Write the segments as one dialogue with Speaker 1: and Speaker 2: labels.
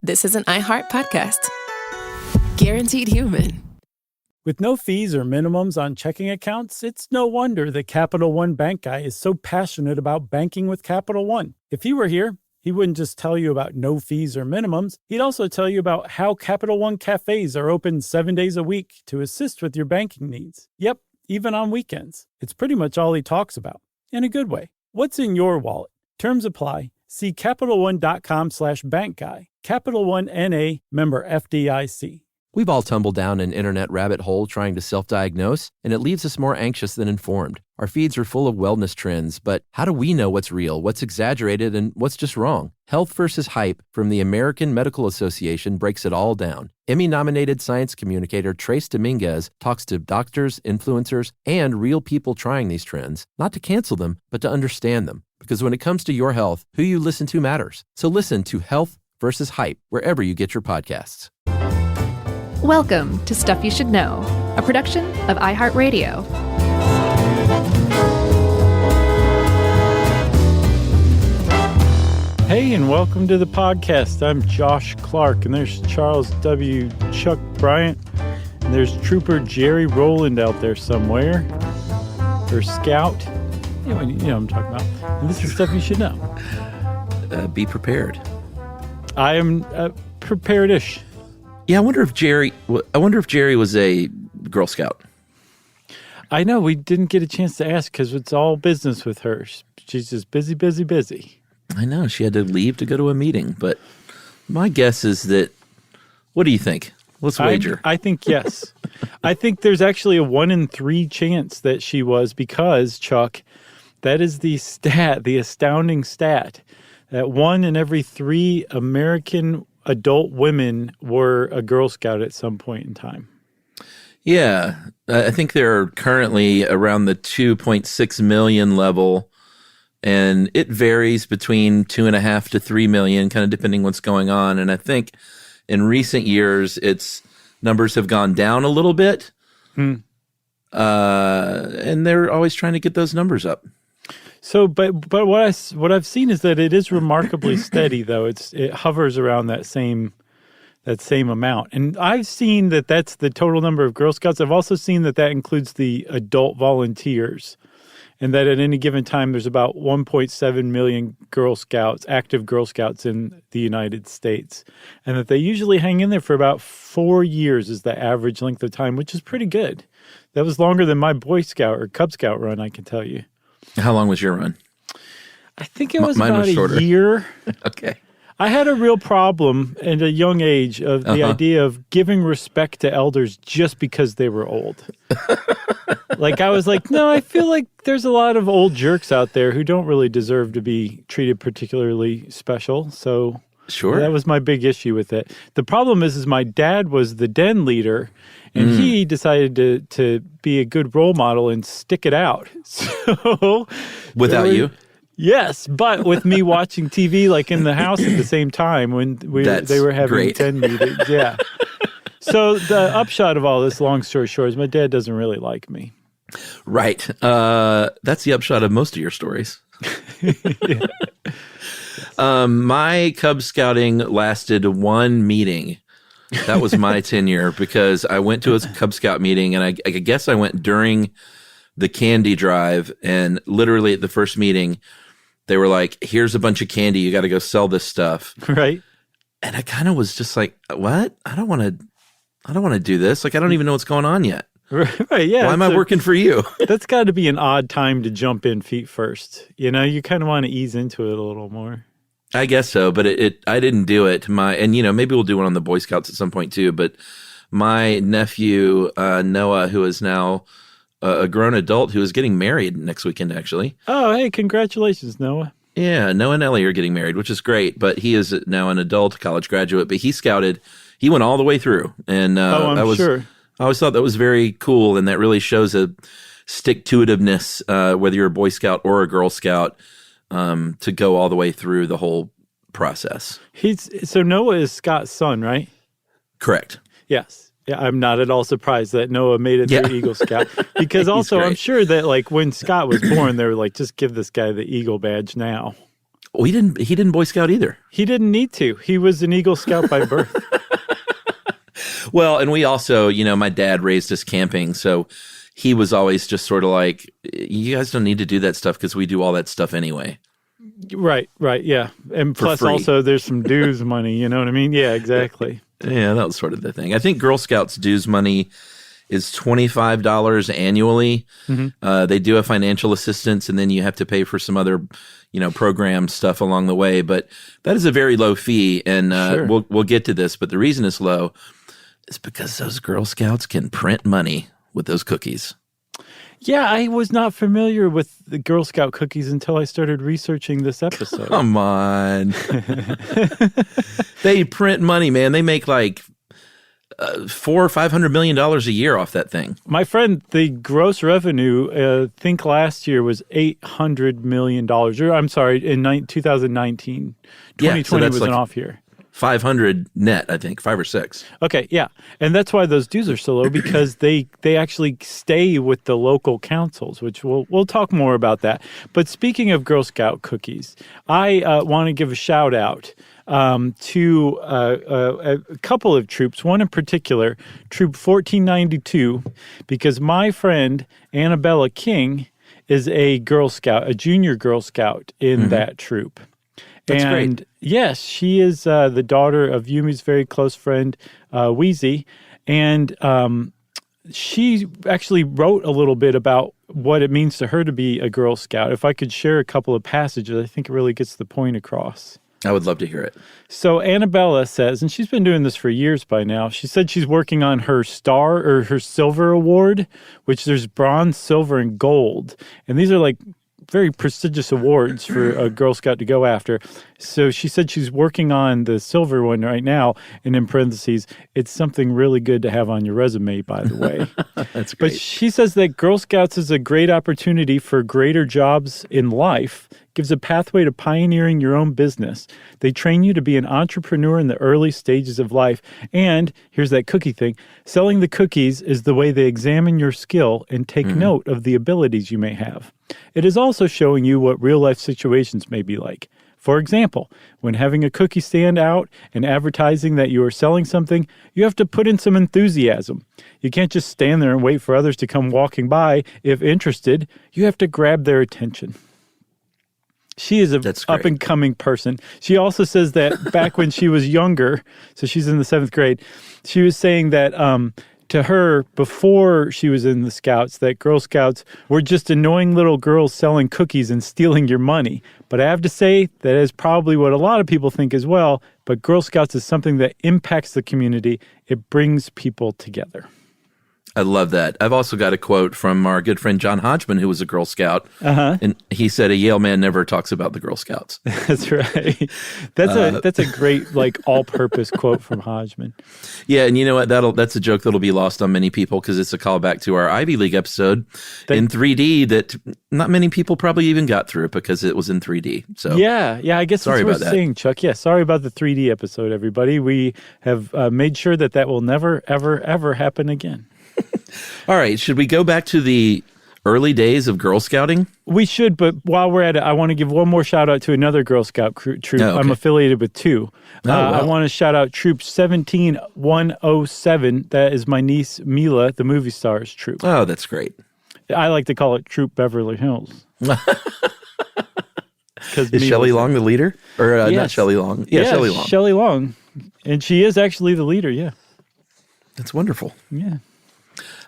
Speaker 1: This is an iHeart podcast. Guaranteed Human.
Speaker 2: With no fees or minimums on checking accounts, it's no wonder that Capital One Bank Guy is so passionate about banking with Capital One. If he were here, he wouldn't just tell you about no fees or minimums. He'd also tell you about how Capital One cafes are open 7 days a week to assist with your banking needs. Yep, even on weekends. It's pretty much all he talks about, in a good way. What's in your wallet? Terms apply. See CapitalOne.com/bankguy. Capital One N.A., member FDIC.
Speaker 3: We've all tumbled down an internet rabbit hole trying to self-diagnose, and it leaves us more anxious than informed. Our feeds are full of wellness trends, but how do we know what's real, what's exaggerated, and what's just wrong? Health versus Hype from the American Medical Association breaks it all down. Emmy-nominated science communicator Trace Dominguez talks to doctors, influencers, and real people trying these trends, not to cancel them, but to understand them. Because when it comes to your health, who you listen to matters. So listen to Health versus Hype wherever you get your podcasts.
Speaker 4: Welcome to Stuff You Should Know, a production of iHeartRadio.
Speaker 2: Hey, and welcome to the podcast. I'm Josh Clark, and there's Charles W. Chuck Bryant, and there's Trooper Jerry Rowland out there somewhere, or Scout. You know what I'm talking about. And this is Stuff You Should Know.
Speaker 3: Be prepared.
Speaker 2: I am prepared-ish.
Speaker 3: Yeah, I wonder if Jerry was a Girl Scout.
Speaker 2: I know, we didn't get a chance to ask because it's all business with her. She's just busy, busy, busy.
Speaker 3: I know, she had to leave to go to a meeting, but my guess is that, what do you think? Let's wager.
Speaker 2: I think yes. I think there's actually a 1 in 3 chance that she was because, Chuck, that is the astounding stat, that 1 in every 3 American adult women were a Girl Scout at some point in time.
Speaker 3: Yeah, I think they're currently around the 2.6 million level, and it varies between 2.5 to 3 million, kind of depending what's going on. And I think in recent years, its numbers have gone down a little bit, and they're always trying to get those numbers up.
Speaker 2: So, but what I've seen is that it is remarkably steady, though. It hovers around that same amount, and I've seen that that's the total number of Girl Scouts. I've also seen that includes the adult volunteers, and that at any given time there's about 1.7 million Girl Scouts, active Girl Scouts in the United States, and that they usually hang in there for about 4 years is the average length of time, which is pretty good. That was longer than my Boy Scout or Cub Scout run, I can tell you.
Speaker 3: How long was your run?
Speaker 2: I think it was
Speaker 3: Mine
Speaker 2: about
Speaker 3: was shorter.
Speaker 2: A year.
Speaker 3: Okay.
Speaker 2: I had a real problem at a young age of the idea of giving respect to elders just because they were old. Like, I was like, no, I feel like there's a lot of old jerks out there who don't really deserve to be treated particularly special. So
Speaker 3: Sure.
Speaker 2: that was my big issue with it. The problem is my dad was the den leader, and he decided to be a good role model and stick it out. So
Speaker 3: Without you?
Speaker 2: Yes, but with me watching TV like in the house at the same time when they were having
Speaker 3: great.
Speaker 2: 10 meetings. Yeah. So the upshot of all this, long story short, is my dad doesn't really like me.
Speaker 3: Right. That's the upshot of most of your stories. My Cub Scouting lasted 1 meeting. That was my tenure because I went to a Cub Scout meeting, and I guess I went during the candy drive, and literally at the first meeting, they were like, here's a bunch of candy. You got to go sell this stuff.
Speaker 2: Right.
Speaker 3: And I kind of was just like, what? I don't want to do this. Like, I don't even know what's going on yet.
Speaker 2: Right. Yeah.
Speaker 3: Why am I working for you?
Speaker 2: That's got to be an odd time to jump in feet first. You know, you kind of want to ease into it a little more.
Speaker 3: I guess so, but I didn't do it. And maybe we'll do one on the Boy Scouts at some point too. But my nephew, Noah, who is now a grown adult, who is getting married next weekend, actually.
Speaker 2: Oh, hey, congratulations, Noah.
Speaker 3: Yeah, Noah and Ellie are getting married, which is great. But he is now an adult college graduate, but he scouted. He went all the way through. And
Speaker 2: I'm sure.
Speaker 3: I always thought that was very cool. And that really shows a stick-to-itiveness, whether you're a Boy Scout or a Girl Scout, to go all the way through the whole process.
Speaker 2: So Noah is Scott's son, right?
Speaker 3: Correct.
Speaker 2: Yes. Yeah, I'm not at all surprised that Noah made it through Eagle Scout. Because also,
Speaker 3: great.
Speaker 2: I'm sure that like when Scott was born, they were like, just give this guy the Eagle badge now.
Speaker 3: He didn't Boy Scout either.
Speaker 2: He didn't need to. He was an Eagle Scout by birth.
Speaker 3: Well, and we also, my dad raised us camping, so he was always just sort of like, you guys don't need to do that stuff because we do all that stuff anyway.
Speaker 2: Right, yeah. And
Speaker 3: For
Speaker 2: plus
Speaker 3: free.
Speaker 2: also there's some dues money, you know what I mean? Yeah, exactly.
Speaker 3: Yeah, that was sort of the thing. I think Girl Scouts dues money is $25 annually.
Speaker 2: Mm-hmm.
Speaker 3: They do have financial assistance, and then you have to pay for some other, program stuff along the way. But that is a very low fee, and
Speaker 2: Sure.
Speaker 3: we'll get to this. But the reason it's low is because those Girl Scouts can print money with those cookies.
Speaker 2: Yeah, I was not familiar with the Girl Scout cookies until I started researching this episode.
Speaker 3: Come on. They print money, man. They make like $400 or $500 million a year off that thing.
Speaker 2: My friend, the gross revenue, I think last year was $800 million. Or I'm sorry, in 2019. 2020
Speaker 3: that's
Speaker 2: was
Speaker 3: like
Speaker 2: an off year.
Speaker 3: 500 net, I think, 5 or 6.
Speaker 2: Okay, yeah. And that's why those dues are so low, because they actually stay with the local councils, which we'll talk more about that. But speaking of Girl Scout cookies, I want to give a shout out to a couple of troops, one in particular, Troop 1492, because my friend Annabella King is a Girl Scout, a junior Girl Scout in that troop.
Speaker 3: That's
Speaker 2: and
Speaker 3: great.
Speaker 2: Yes, she is the daughter of Yumi's very close friend, Wheezy. And she actually wrote a little bit about what it means to her to be a Girl Scout. If I could share a couple of passages, I think it really gets the point across.
Speaker 3: I would love to hear it.
Speaker 2: So Annabella says, and she's been doing this for years by now, she said she's working on her star or her silver award, which there's bronze, silver, and gold. And these are like very prestigious awards for a Girl Scout to go after. So she said she's working on the silver one right now, and in parentheses, it's something really good to have on your resume, by the way.
Speaker 3: That's great.
Speaker 2: But she says that Girl Scouts is a great opportunity for greater jobs in life, gives a pathway to pioneering your own business. They train you to be an entrepreneur in the early stages of life. And here's that cookie thing. Selling the cookies is the way they examine your skill and take note of the abilities you may have. It is also showing you what real life situations may be like. For example, when having a cookie stand out and advertising that you are selling something, you have to put in some enthusiasm. You can't just stand there and wait for others to come walking by. If interested, you have to grab their attention. She is an up-and-coming person. She also says that back when she was younger, so she's in the 7th grade, she was saying that to her, before she was in the Scouts, that Girl Scouts were just annoying little girls selling cookies and stealing your money. But I have to say that is probably what a lot of people think as well, but Girl Scouts is something that impacts the community. It brings people together.
Speaker 3: I love that. I've also got a quote from our good friend John Hodgman, who was a Girl Scout. And he said, a Yale man never talks about the Girl Scouts.
Speaker 2: That's right. That's a great, like, all-purpose quote from Hodgman.
Speaker 3: Yeah, and you know what? That's a joke that'll be lost on many people because it's a callback to our Ivy League episode in 3D that not many people probably even got through because it was in 3D. So
Speaker 2: Yeah, I guess
Speaker 3: sorry
Speaker 2: that's
Speaker 3: about
Speaker 2: what
Speaker 3: that.
Speaker 2: we're saying, Chuck. Yeah, sorry about the 3D episode, everybody. We have made sure that will never, ever, ever happen again.
Speaker 3: All right, should we go back to the early days of Girl Scouting?
Speaker 2: We should, but while we're at it, I want to give one more shout out to another Girl Scout troop.
Speaker 3: Oh, okay.
Speaker 2: I'm affiliated with 2.
Speaker 3: Wow.
Speaker 2: I want to shout out Troop 17107. That is my niece Mila, the movie star's troop.
Speaker 3: Oh, that's great.
Speaker 2: I like to call it Troop Beverly Hills.
Speaker 3: Is Shelley Long the leader? Or not
Speaker 2: Yes.
Speaker 3: Shelley Long? Yeah, Shelley Long.
Speaker 2: Shelley Long. And she is actually the leader, yeah.
Speaker 3: That's wonderful.
Speaker 2: Yeah.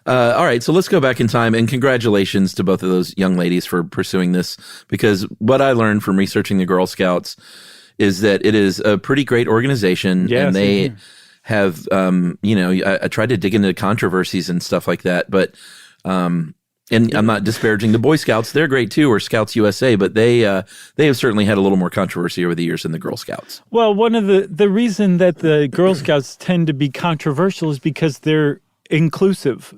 Speaker 3: All right, so let's go back in time, and congratulations to both of those young ladies for pursuing this, because what I learned from researching the Girl Scouts is that it is a pretty great organization,
Speaker 2: Yeah,
Speaker 3: and they
Speaker 2: same
Speaker 3: have, I tried to dig into controversies and stuff like that, but, and I'm not disparaging the Boy Scouts, they're great too, or Scouts USA, but they have certainly had a little more controversy over the years than the Girl Scouts.
Speaker 2: Well, one of the reason that the Girl Scouts tend to be controversial is because they're inclusive.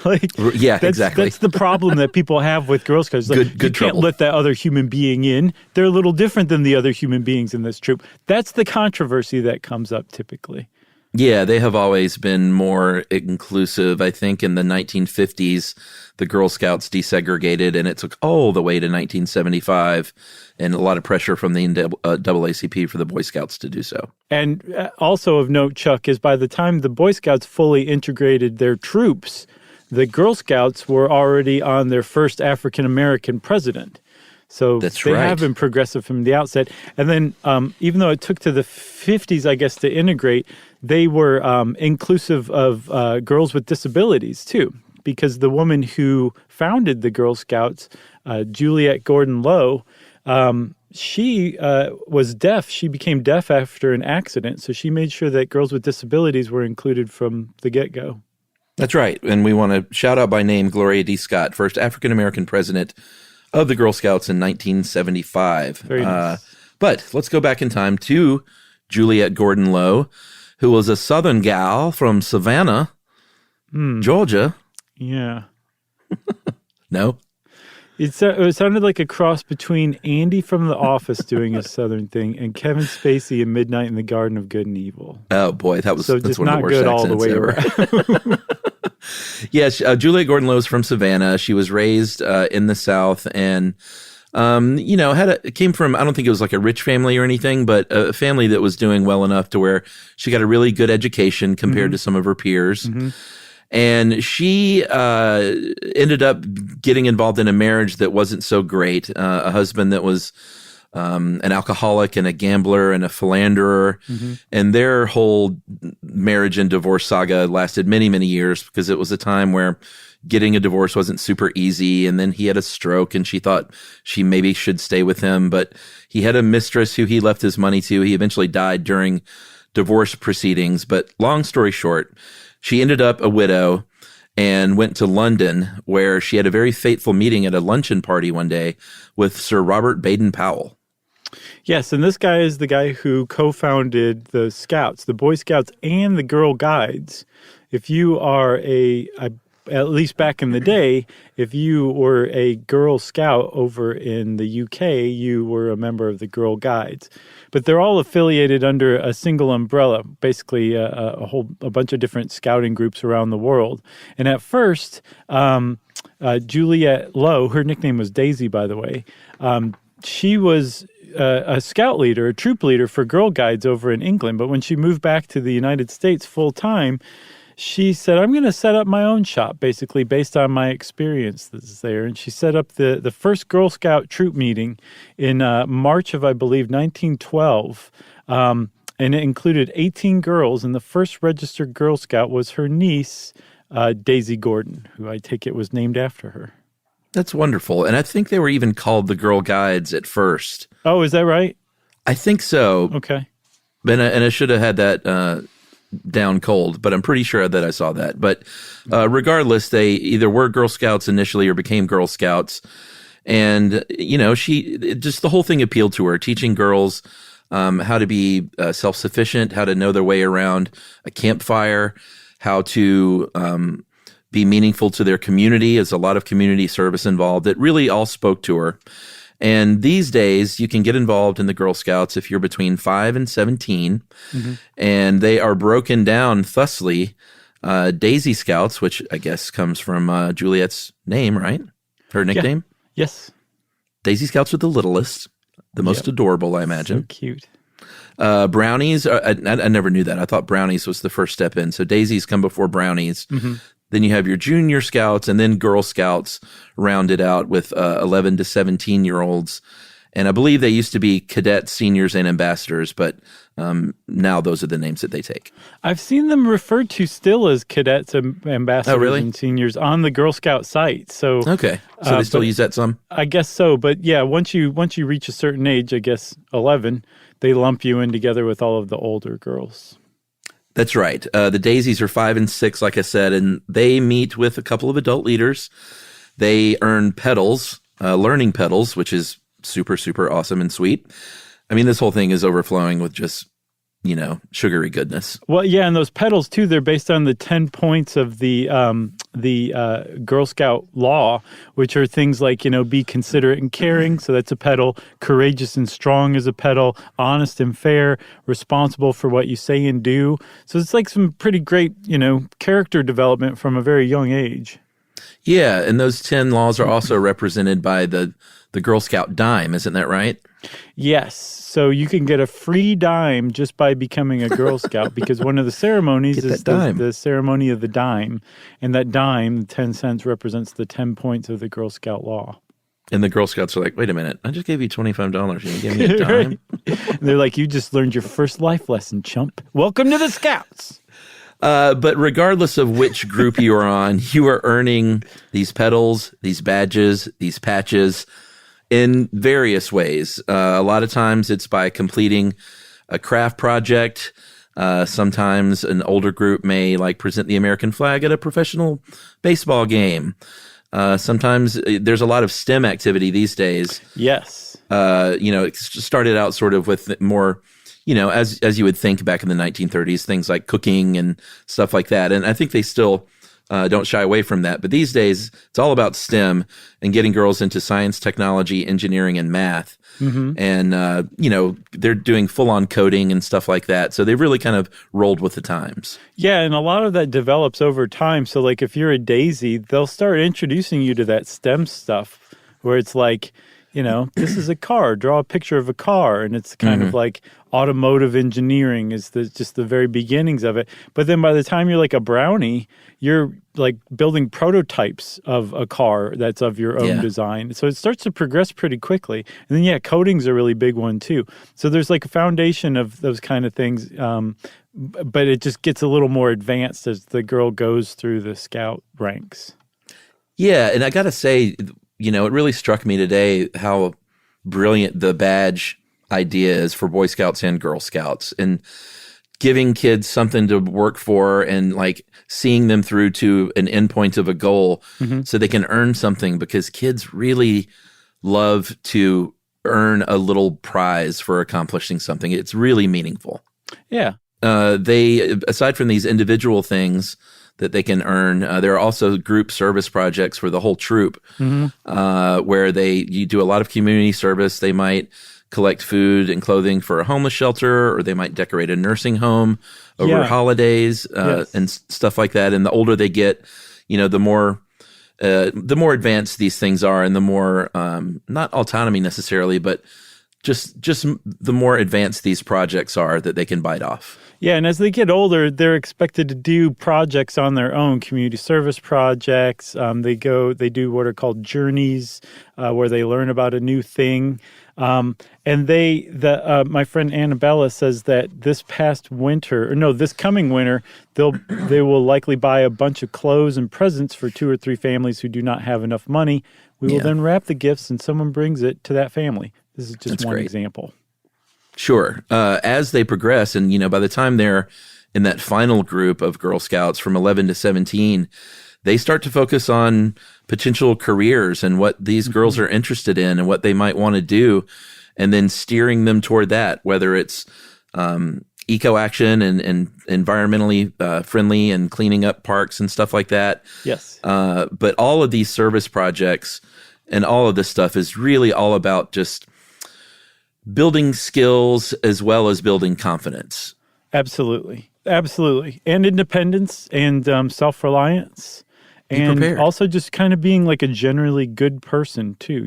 Speaker 2: Exactly. That's the problem that people have with Girl Scouts. Like,
Speaker 3: Good
Speaker 2: you can't
Speaker 3: trouble.
Speaker 2: let that other human being in. They're a little different than the other human beings in this troop. That's the controversy that comes up typically.
Speaker 3: Yeah, they have always been more inclusive. I think in the 1950s, the Girl Scouts desegregated, and it took all the way to 1975, and a lot of pressure from the NAACP for the Boy Scouts to do so.
Speaker 2: And also of note, Chuck, is by the time the Boy Scouts fully integrated their troops, the Girl Scouts were already on their first African-American president. So
Speaker 3: That's
Speaker 2: they
Speaker 3: right.
Speaker 2: have been progressive from the outset. And then even though it took to the 50s, I guess, to integrate, they were inclusive of girls with disabilities, too, because the woman who founded the Girl Scouts, Juliette Gordon Low, she was deaf. She became deaf after an accident. So she made sure that girls with disabilities were included from the get-go.
Speaker 3: That's right. And we want to shout out by name Gloria D. Scott, first African-American president of the Girl Scouts in 1975.
Speaker 2: Very nice.
Speaker 3: But let's go back in time to Juliette Gordon Low, who was a Southern gal from Savannah, Georgia.
Speaker 2: Yeah.
Speaker 3: No?
Speaker 2: It sounded like a cross between Andy from The Office doing a Southern thing and Kevin Spacey in Midnight in the Garden of Good and Evil.
Speaker 3: Oh, boy. That's
Speaker 2: just
Speaker 3: one of
Speaker 2: not
Speaker 3: the worst
Speaker 2: good all the way
Speaker 3: accents
Speaker 2: around.
Speaker 3: Yes, Juliette Gordon Low is from Savannah. She was raised in the South and, came from, I don't think it was like a rich family or anything, but a family that was doing well enough to where she got a really good education compared to some of her peers.
Speaker 2: Mm-hmm.
Speaker 3: And she ended up getting involved in a marriage that wasn't so great. A husband that was an alcoholic and a gambler and a philanderer. Mm-hmm. And their whole marriage and divorce saga lasted many, many years because it was a time where getting a divorce wasn't super easy. And then he had a stroke and she thought she maybe should stay with him. But he had a mistress who he left his money to. He eventually died during divorce proceedings. But long story short, she ended up a widow and went to London, where she had a very fateful meeting at a luncheon party one day with Sir Robert Baden-Powell.
Speaker 2: Yes, and this guy is the guy who co-founded the Scouts, the Boy Scouts, and the Girl Guides. If you are at least back in the day, if you were a Girl Scout over in the UK, you were a member of the Girl Guides. But they're all affiliated under a single umbrella, basically a bunch of different scouting groups around the world. And at first, Juliette Low, her nickname was Daisy, by the way, she was a scout leader, a troop leader for Girl Guides over in England. But when she moved back to the United States full time, she said, I'm going to set up my own shop, basically based on my experiences there. And she set up the first Girl Scout troop meeting in March of, I believe, 1912. And it included 18 girls. And the first registered Girl Scout was her niece, Daisy Gordon, who I take it was named after her.
Speaker 3: That's wonderful. And I think they were even called the Girl Guides at first.
Speaker 2: Oh, is that right?
Speaker 3: I think so.
Speaker 2: Okay.
Speaker 3: And I should have had that down cold, but I'm pretty sure that I saw that. But regardless, they either were Girl Scouts initially or became Girl Scouts. And, just the whole thing appealed to her, teaching girls how to be self-sufficient, how to know their way around a campfire, how to be meaningful to their community. There's a lot of community service involved. It really all spoke to her. And these days, you can get involved in the Girl Scouts if you're between 5 and 17. Mm-hmm. And they are broken down thusly. Daisy Scouts, which I guess comes from Juliette's name, right? Her nickname?
Speaker 2: Yeah. Yes.
Speaker 3: Daisy Scouts are the littlest, the most adorable, I imagine.
Speaker 2: So cute.
Speaker 3: Brownies, I never knew that. I thought Brownies was the first step in. So Daisies come before Brownies. Mm-hmm. Then you have your Junior Scouts, and then Girl Scouts rounded out with 11 to 17-year-olds. And I believe they used to be cadets, seniors, and ambassadors, but now those are the names that they take.
Speaker 2: I've seen them referred to still as cadets and ambassadors and seniors on the Girl Scout site. So
Speaker 3: okay, so they still use that some?
Speaker 2: I guess so, but yeah, once you reach a certain age, I guess 11, they lump you in together with all of the older girls.
Speaker 3: That's right. The Daisies are 5 and 6, like I said, and they meet with a couple of adult leaders. They earn pedals, learning pedals, which is super, super awesome and sweet. I mean, this whole thing is overflowing with just sugary goodness.
Speaker 2: Well, yeah, and those petals too, they're based on the 10 points of the Girl Scout law, which are things like, be considerate and caring, so that's a petal, courageous and strong is a petal, honest and fair, responsible for what you say and do. So it's like some pretty great, character development from a very young age.
Speaker 3: Yeah, and those 10 laws are also represented by the Girl Scout dime, isn't that right?
Speaker 2: Yes. So you can get a free dime just by becoming a Girl Scout, because one of the ceremonies is the ceremony of the dime. And that dime, 10 cents, represents the 10 points of the Girl Scout law.
Speaker 3: And the Girl Scouts are like, wait a minute, I just gave you $25. You give me a dime?
Speaker 2: And they're like, you just learned your first life lesson, chump. Welcome to the Scouts.
Speaker 3: But regardless of which group you are on, you are earning these petals, these badges, these patches in various ways. A lot of times it's by completing a craft project. Sometimes an older group may present the American flag at a professional baseball game. Sometimes there's a lot of STEM activity these days.
Speaker 2: Yes.
Speaker 3: It started out sort of with more, as you would think back in the 1930s, things like cooking and stuff like that. And I think they still don't shy away from that. But these days, it's all about STEM and getting girls into science, technology, engineering, and math. Mm-hmm. And, they're doing full-on coding and stuff like that. So they've really kind of rolled with the times.
Speaker 2: Yeah, and a lot of that develops over time. So, if you're a Daisy, they'll start introducing you to that STEM stuff where it's like, this is a car, draw a picture of a car. And it's kind of like automotive engineering is just the very beginnings of it. But then by the time you're like a brownie, you're building prototypes of a car that's of your own design. So it starts to progress pretty quickly. And then, coding's a really big one too. So there's a foundation of those kind of things. But it just gets a little more advanced as the girl goes through the Scout ranks.
Speaker 3: Yeah, and I got to say, it really struck me today how brilliant the badge idea is for Boy Scouts and Girl Scouts, and giving kids something to work for and seeing them through to an endpoint of a goal so they can earn something, because kids really love to earn a little prize for accomplishing something. It's really meaningful.
Speaker 2: Yeah.
Speaker 3: They, aside from these individual things that they can earn, there are also group service projects for the whole troop, where you do a lot of community service. They might collect food and clothing for a homeless shelter, or they might decorate a nursing home over holidays and stuff like that. And the older they get, the more advanced these things are, and the more not autonomy necessarily, but just the more advanced these projects are that they can bite off.
Speaker 2: Yeah, and as they get older, they're expected to do projects on their own, community service projects. They do what are called journeys, where they learn about a new thing. And my friend Annabella says that this coming winter, they will likely buy a bunch of clothes and presents for 2 or 3 families who do not have enough money. We will then wrap the gifts and someone brings it to that family. This is just one example.
Speaker 3: Sure. As they progress, and by the time they're in that final group of Girl Scouts from 11 to 17, they start to focus on potential careers and what these girls are interested in and what they might want to do, and then steering them toward that, whether it's eco-action and environmentally friendly and cleaning up parks and stuff like that.
Speaker 2: Yes.
Speaker 3: But all of these service projects and all of this stuff is really all about just building skills as well as building confidence.
Speaker 2: Absolutely. And independence and self-reliance. And also just kind of being a generally good person too,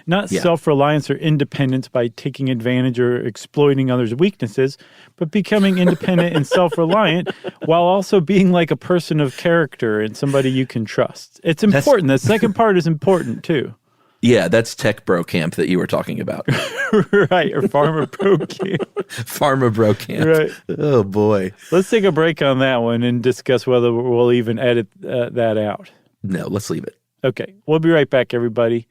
Speaker 2: Not self-reliance or independence by taking advantage or exploiting others' weaknesses, but becoming independent and self-reliant while also being a person of character and somebody you can trust. It's important. The second part is important too.
Speaker 3: Yeah, that's Tech Bro Camp that you were talking about.
Speaker 2: Right, or Farmer Bro Camp.
Speaker 3: Farmer Bro Camp.
Speaker 2: Right.
Speaker 3: Oh, boy.
Speaker 2: Let's take a break on that one and discuss whether we'll even edit that out.
Speaker 3: No, let's leave it.
Speaker 2: Okay, we'll be right back, everybody.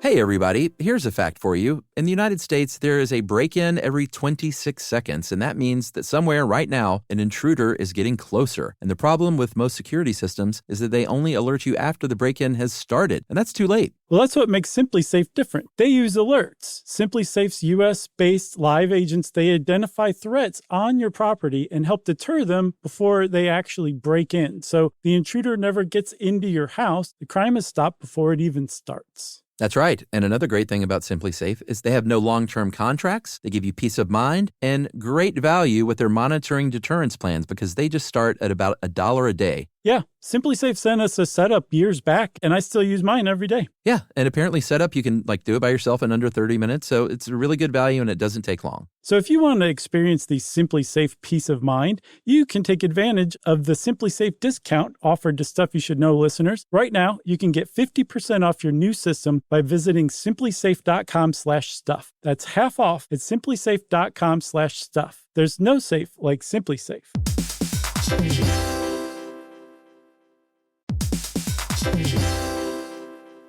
Speaker 3: Hey, Hey, everybody. Here's a fact for you. In the United States, there is a break-in every 26 seconds, and that means that somewhere right now, an intruder is getting closer. And the problem with most security systems is that they only alert you after the break-in has started, and that's too late.
Speaker 2: Well, that's what makes SimpliSafe different. They use alerts. SimpliSafe's U.S.-based live agents, they identify threats on your property and help deter them before they actually break in. So the intruder never gets into your house. The crime is stopped before it even starts.
Speaker 3: That's right. And another great thing about SimpliSafe is they have no long-term contracts. They give you peace of mind and great value with their monitoring deterrence plans because they just start at about $1 a day.
Speaker 2: Yeah, SimpliSafe sent us a setup years back, and I still use mine every day.
Speaker 3: Yeah, and apparently setup, you can do it by yourself in under 30 minutes, so it's a really good value and it doesn't take long.
Speaker 2: So if you want to experience the SimpliSafe peace of mind, you can take advantage of the SimpliSafe discount offered to Stuff You Should Know listeners. Right now, you can get 50% off your new system by visiting simplisafe.com/stuff. That's half off at simplisafe.com/stuff. There's no safe like SimpliSafe.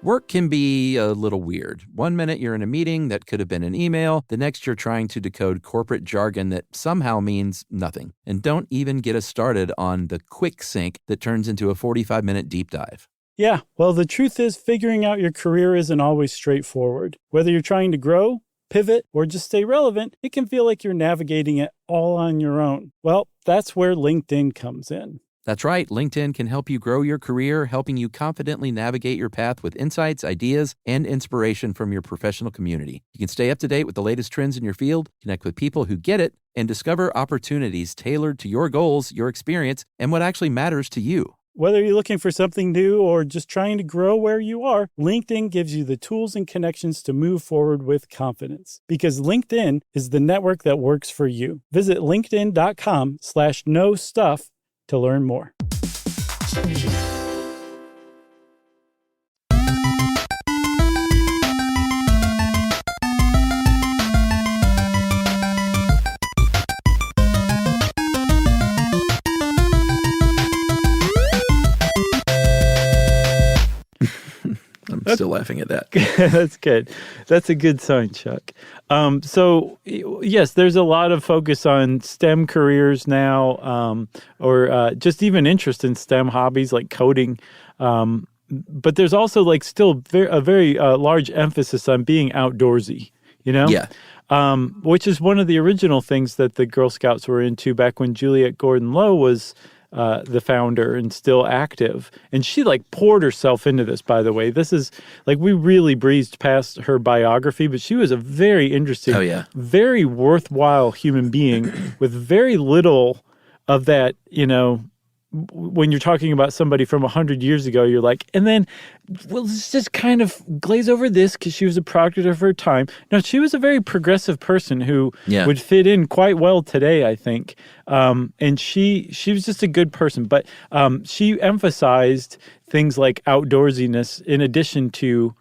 Speaker 3: Work can be a little weird. One minute you're in a meeting that could have been an email. The next you're trying to decode corporate jargon that somehow means nothing. And don't even get us started on the quick sync that turns into a 45-minute deep dive.
Speaker 2: Yeah, well, the truth is figuring out your career isn't always straightforward. Whether you're trying to grow, pivot, or just stay relevant, it can feel like you're navigating it all on your own. Well, that's where LinkedIn comes in.
Speaker 3: That's right. LinkedIn can help you grow your career, helping you confidently navigate your path with insights, ideas, and inspiration from your professional community. You can stay up to date with the latest trends in your field, connect with people who get it, and discover opportunities tailored to your goals, your experience, and what actually matters to you.
Speaker 2: Whether you're looking for something new or just trying to grow where you are, LinkedIn gives you the tools and connections to move forward with confidence. Because LinkedIn is the network that works for you. Visit linkedin.com/knowstuff to learn more.
Speaker 3: I'm still laughing at that.
Speaker 2: That's good. That's a good sign, Chuck. So, yes, there's a lot of focus on STEM careers now, or just even interest in STEM hobbies like coding. But there's also still a very large emphasis on being outdoorsy,
Speaker 3: Yeah.
Speaker 2: Which is one of the original things that the Girl Scouts were into back when Juliette Gordon Low was the founder and still active. And she poured herself into this, by the way. This is we really breezed past her biography, but she was a very interesting, very worthwhile human being with very little of that, when you're talking about somebody from 100 years ago, you're and then, let's just kind of glaze over this because she was a product of her time. No, she was a very progressive person who would fit in quite well today, I think. And she was just a good person. But she emphasized things like outdoorsiness in addition to,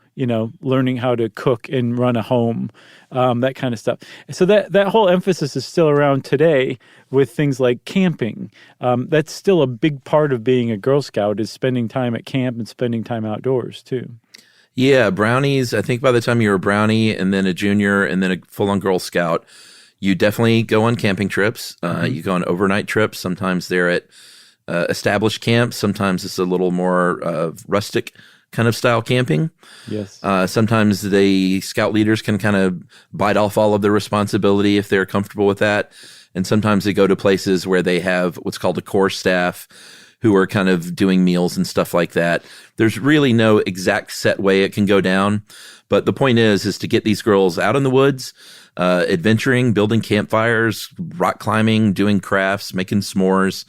Speaker 2: learning how to cook and run a home, that kind of stuff. So that whole emphasis is still around today with things like camping. That's still a big part of being a Girl Scout is spending time at camp and spending time outdoors too.
Speaker 3: Yeah, brownies. I think by the time you're a brownie and then a junior and then a full-on Girl Scout, you definitely go on camping trips. You go on overnight trips. Sometimes they're at established camps. Sometimes it's a little more rustic kind of style camping.
Speaker 2: Yes.
Speaker 3: Sometimes the scout leaders can kind of bite off all of the responsibility if they're comfortable with that. And sometimes they go to places where they have what's called a core staff who are kind of doing meals and stuff like that. There's really no exact set way it can go down. But the point is to get these girls out in the woods, adventuring, building campfires, rock climbing, doing crafts, making s'mores.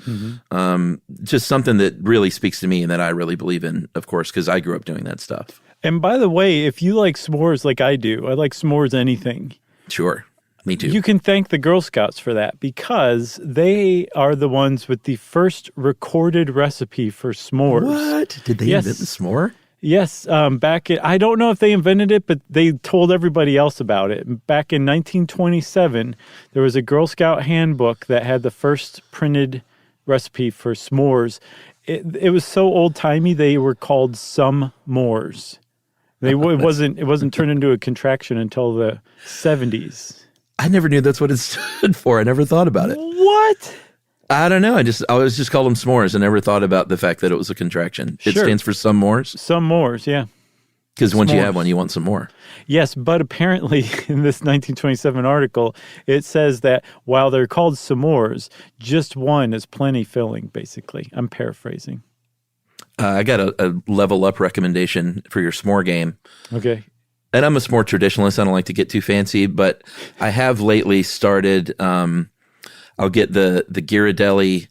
Speaker 3: Just something that really speaks to me and that I really believe in, of course, because I grew up doing that stuff.
Speaker 2: And by the way, if you like s'mores like I do, I like s'mores anything.
Speaker 3: Sure. Me too.
Speaker 2: You can thank the Girl Scouts for that because they are the ones with the first recorded recipe for s'mores.
Speaker 3: What? Did they invent the s'more?
Speaker 2: Yes. I don't know if they invented it, but they told everybody else about it. Back in 1927, there was a Girl Scout handbook that had the first printed recipe for s'mores. It was so old-timey, they were called some-mores. It wasn't turned into a contraction until the 70s.
Speaker 3: I never knew that's what it stood for. I never thought about it.
Speaker 2: What?
Speaker 3: I don't know. I always just called them s'mores. I never thought about the fact that it was a contraction. It
Speaker 2: Sure.
Speaker 3: stands for some mores.
Speaker 2: Some mores, yeah.
Speaker 3: Because once you
Speaker 2: S'mores.
Speaker 3: have one, you want some more.
Speaker 2: Yes, but apparently in this 1927 article, it says that while they're called s'mores, just one is plenty filling, basically. I'm paraphrasing.
Speaker 3: I got a level up recommendation for your s'more game.
Speaker 2: Okay.
Speaker 3: And I'm a s'more traditionalist. I don't like to get too fancy, but I have lately started, I'll get the Ghirardelli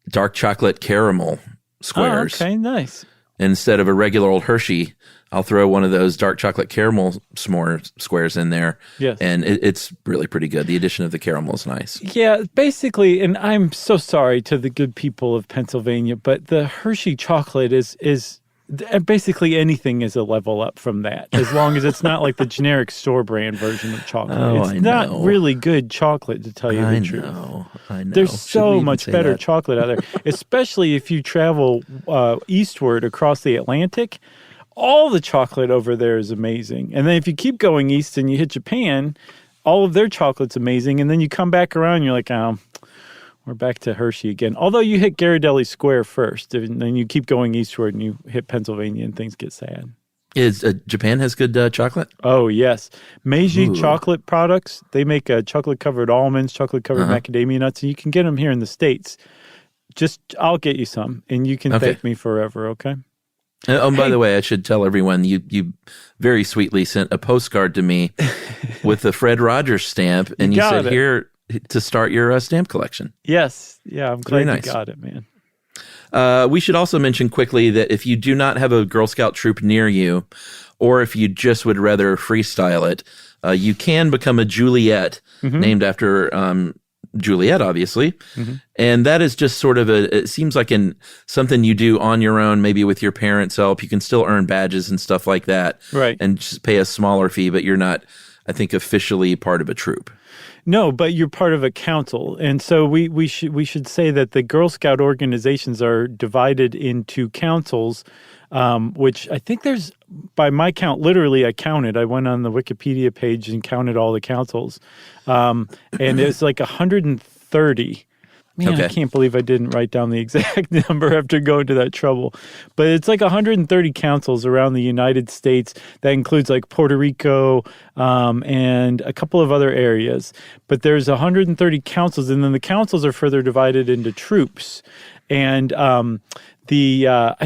Speaker 3: dark chocolate caramel squares.
Speaker 2: Oh, okay, nice.
Speaker 3: Instead of a regular old Hershey, I'll throw one of those dark chocolate caramel s'more squares in there.
Speaker 2: Yes.
Speaker 3: And it's really pretty good. The addition of the caramel is nice.
Speaker 2: Yeah, basically, and I'm so sorry to the good people of Pennsylvania, but the Hershey chocolate is basically anything is a level up from that, as long as it's not like the generic store brand version of chocolate.
Speaker 3: Oh,
Speaker 2: it's
Speaker 3: I
Speaker 2: not
Speaker 3: know.
Speaker 2: really good chocolate, to tell you the truth.
Speaker 3: I know.
Speaker 2: There's
Speaker 3: Shouldn't we
Speaker 2: so
Speaker 3: even
Speaker 2: much
Speaker 3: say
Speaker 2: better
Speaker 3: that?
Speaker 2: chocolate out there, especially if you travel eastward across the Atlantic. All the chocolate over there is amazing. And then if you keep going east and you hit Japan, all of their chocolate's amazing. And then you come back around and you're like, we're back to Hershey again. Although you hit Ghirardelli Square first, and then you keep going eastward and you hit Pennsylvania and things get sad.
Speaker 3: Japan has good chocolate?
Speaker 2: Oh, yes. Meiji
Speaker 3: Ooh.
Speaker 2: chocolate products, they make chocolate-covered almonds, chocolate-covered macadamia nuts, and you can get them here in the States. I'll get you some, and you can
Speaker 3: Okay.
Speaker 2: thank me forever, okay?
Speaker 3: By the way, I should tell everyone you very sweetly sent a postcard to me with the Fred Rogers stamp, and you
Speaker 2: got
Speaker 3: said
Speaker 2: it.
Speaker 3: here to start your stamp collection.
Speaker 2: Yes. Yeah, I'm glad
Speaker 3: Very nice.
Speaker 2: you got it, man.
Speaker 3: We should also mention quickly that if you do not have a Girl Scout troop near you, or if you just would rather freestyle it, you can become a Juliet, named after Juliet, obviously. And that is just sort of it seems like something you do on your own, maybe with your parents' help. You can still earn badges and stuff like that.
Speaker 2: Right.
Speaker 3: And just pay a smaller fee, but you're not, I think, officially part of a troop.
Speaker 2: No, but you're part of a council. And so we should say that the Girl Scout organizations are divided into councils, which I think there's, by my count, literally I counted. I went on the Wikipedia page and counted all the councils. And it's like 130. Man,
Speaker 3: Okay.
Speaker 2: I can't believe I didn't write down the exact number after going to that trouble. But it's like 130 councils around the United States. That includes like Puerto Rico and a couple of other areas. But there's 130 councils, and then the councils are further divided into troops. And I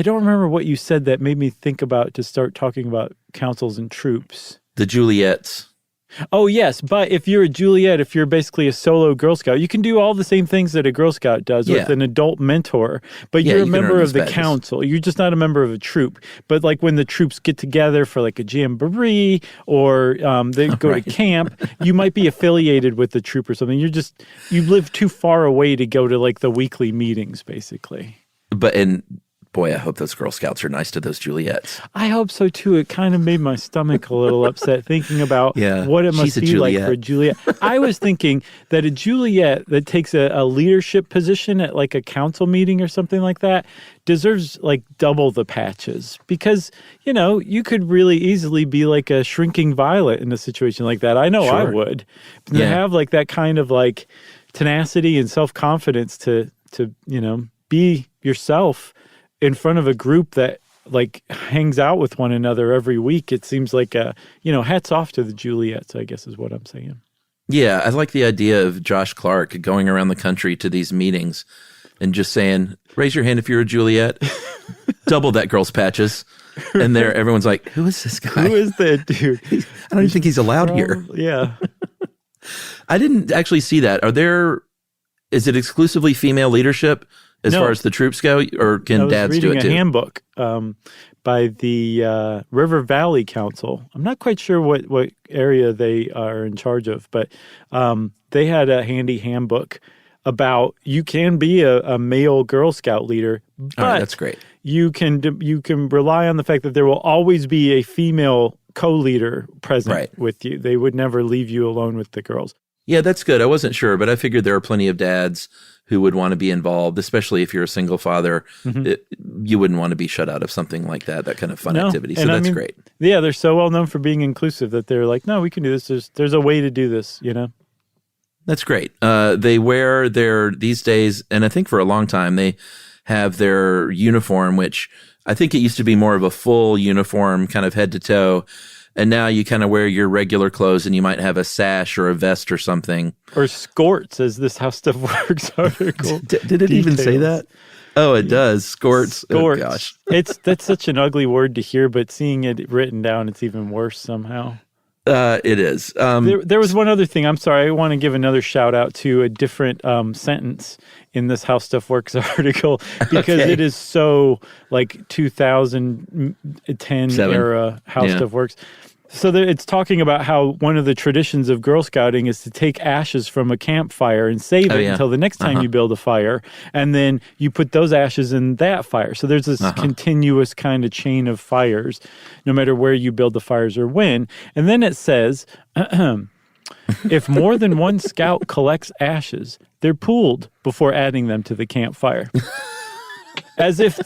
Speaker 2: don't remember what you said that made me think about to start talking about councils and troops.
Speaker 3: The Juliets.
Speaker 2: Oh, yes. But if you're a Juliet, if you're basically a solo Girl Scout, you can do all the same things that a Girl Scout does with an adult mentor. But
Speaker 3: Yeah,
Speaker 2: you're a
Speaker 3: you can
Speaker 2: member
Speaker 3: earn
Speaker 2: of
Speaker 3: these
Speaker 2: the
Speaker 3: badges.
Speaker 2: council. You're just not a member of a troop. But like when the troops get together for like a jamboree or they go
Speaker 3: Right.
Speaker 2: to camp, you might be affiliated with the troop or something. You live too far away to go to like the weekly meetings, basically.
Speaker 3: Boy, I hope those Girl Scouts are nice to those Juliets.
Speaker 2: I hope so too. It kind of made my stomach a little upset thinking about
Speaker 3: Yeah,
Speaker 2: what it
Speaker 3: she's
Speaker 2: must
Speaker 3: a
Speaker 2: be like
Speaker 3: Juliet.
Speaker 2: for a Juliet. I was thinking that a Juliet that takes a leadership position at like a council meeting or something like that deserves like double the patches because, you could really easily be like a shrinking violet in a situation like that. I know I
Speaker 3: Sure.
Speaker 2: would. To
Speaker 3: Yeah.
Speaker 2: have like that kind of like tenacity and self-confidence to be yourself in front of a group that like hangs out with one another every week. It seems like hats off to the Juliets, I guess is what I'm saying.
Speaker 3: Yeah, I like the idea of Josh Clark going around the country to these meetings and just saying, raise your hand if you're a Juliet, double that girl's patches. And there, everyone's like, who is this guy?
Speaker 2: Who is that dude?
Speaker 3: I don't even think he's allowed here.
Speaker 2: Yeah.
Speaker 3: I didn't actually see that. Is it exclusively female leadership as
Speaker 2: No.
Speaker 3: far as the troops go, or
Speaker 2: I
Speaker 3: can
Speaker 2: was
Speaker 3: dads do
Speaker 2: reading
Speaker 3: it too?
Speaker 2: a handbook by the River Valley Council. I'm not quite sure what area they are in charge of, but they had a handy handbook about you can be a male Girl Scout leader, but
Speaker 3: All right, that's great.
Speaker 2: you can rely on the fact that there will always be a female co-leader present
Speaker 3: Right.
Speaker 2: with you. They would never leave you alone with the girls.
Speaker 3: Yeah, that's good. I wasn't sure, but I figured there are plenty of dads who would want to be involved, especially if you're a single father. You wouldn't want to be shut out of something like that kind of fun activity. So
Speaker 2: And
Speaker 3: that's great.
Speaker 2: Yeah, they're so well known for being inclusive that they're like, no, we can do this. There's a way to do this, you know?
Speaker 3: That's great. They wear these days, and I think for a long time, they have their uniform, which I think it used to be more of a full uniform, kind of head to toe. And now you kind of wear your regular clothes and you might have a sash or a vest or something.
Speaker 2: Or skorts, as this How Stuff Works article.
Speaker 3: Did it even say that? Oh, it does. Skorts.
Speaker 2: Skorts.
Speaker 3: Oh, gosh.
Speaker 2: That's such an ugly word to hear, but seeing it written down, it's even worse somehow.
Speaker 3: It is.
Speaker 2: There was one other thing. I'm sorry. I want to give another shout out to a different sentence in this How Stuff Works article because it is so like 2010 era How Stuff Works. So it's talking about how one of the traditions of Girl Scouting is to take ashes from a campfire and save it until the next time you build a fire. And then you put those ashes in that fire. So there's this continuous kind of chain of fires, no matter where you build the fires or when. And then it says, if more than one scout collects ashes, they're pooled before adding them to the campfire. As if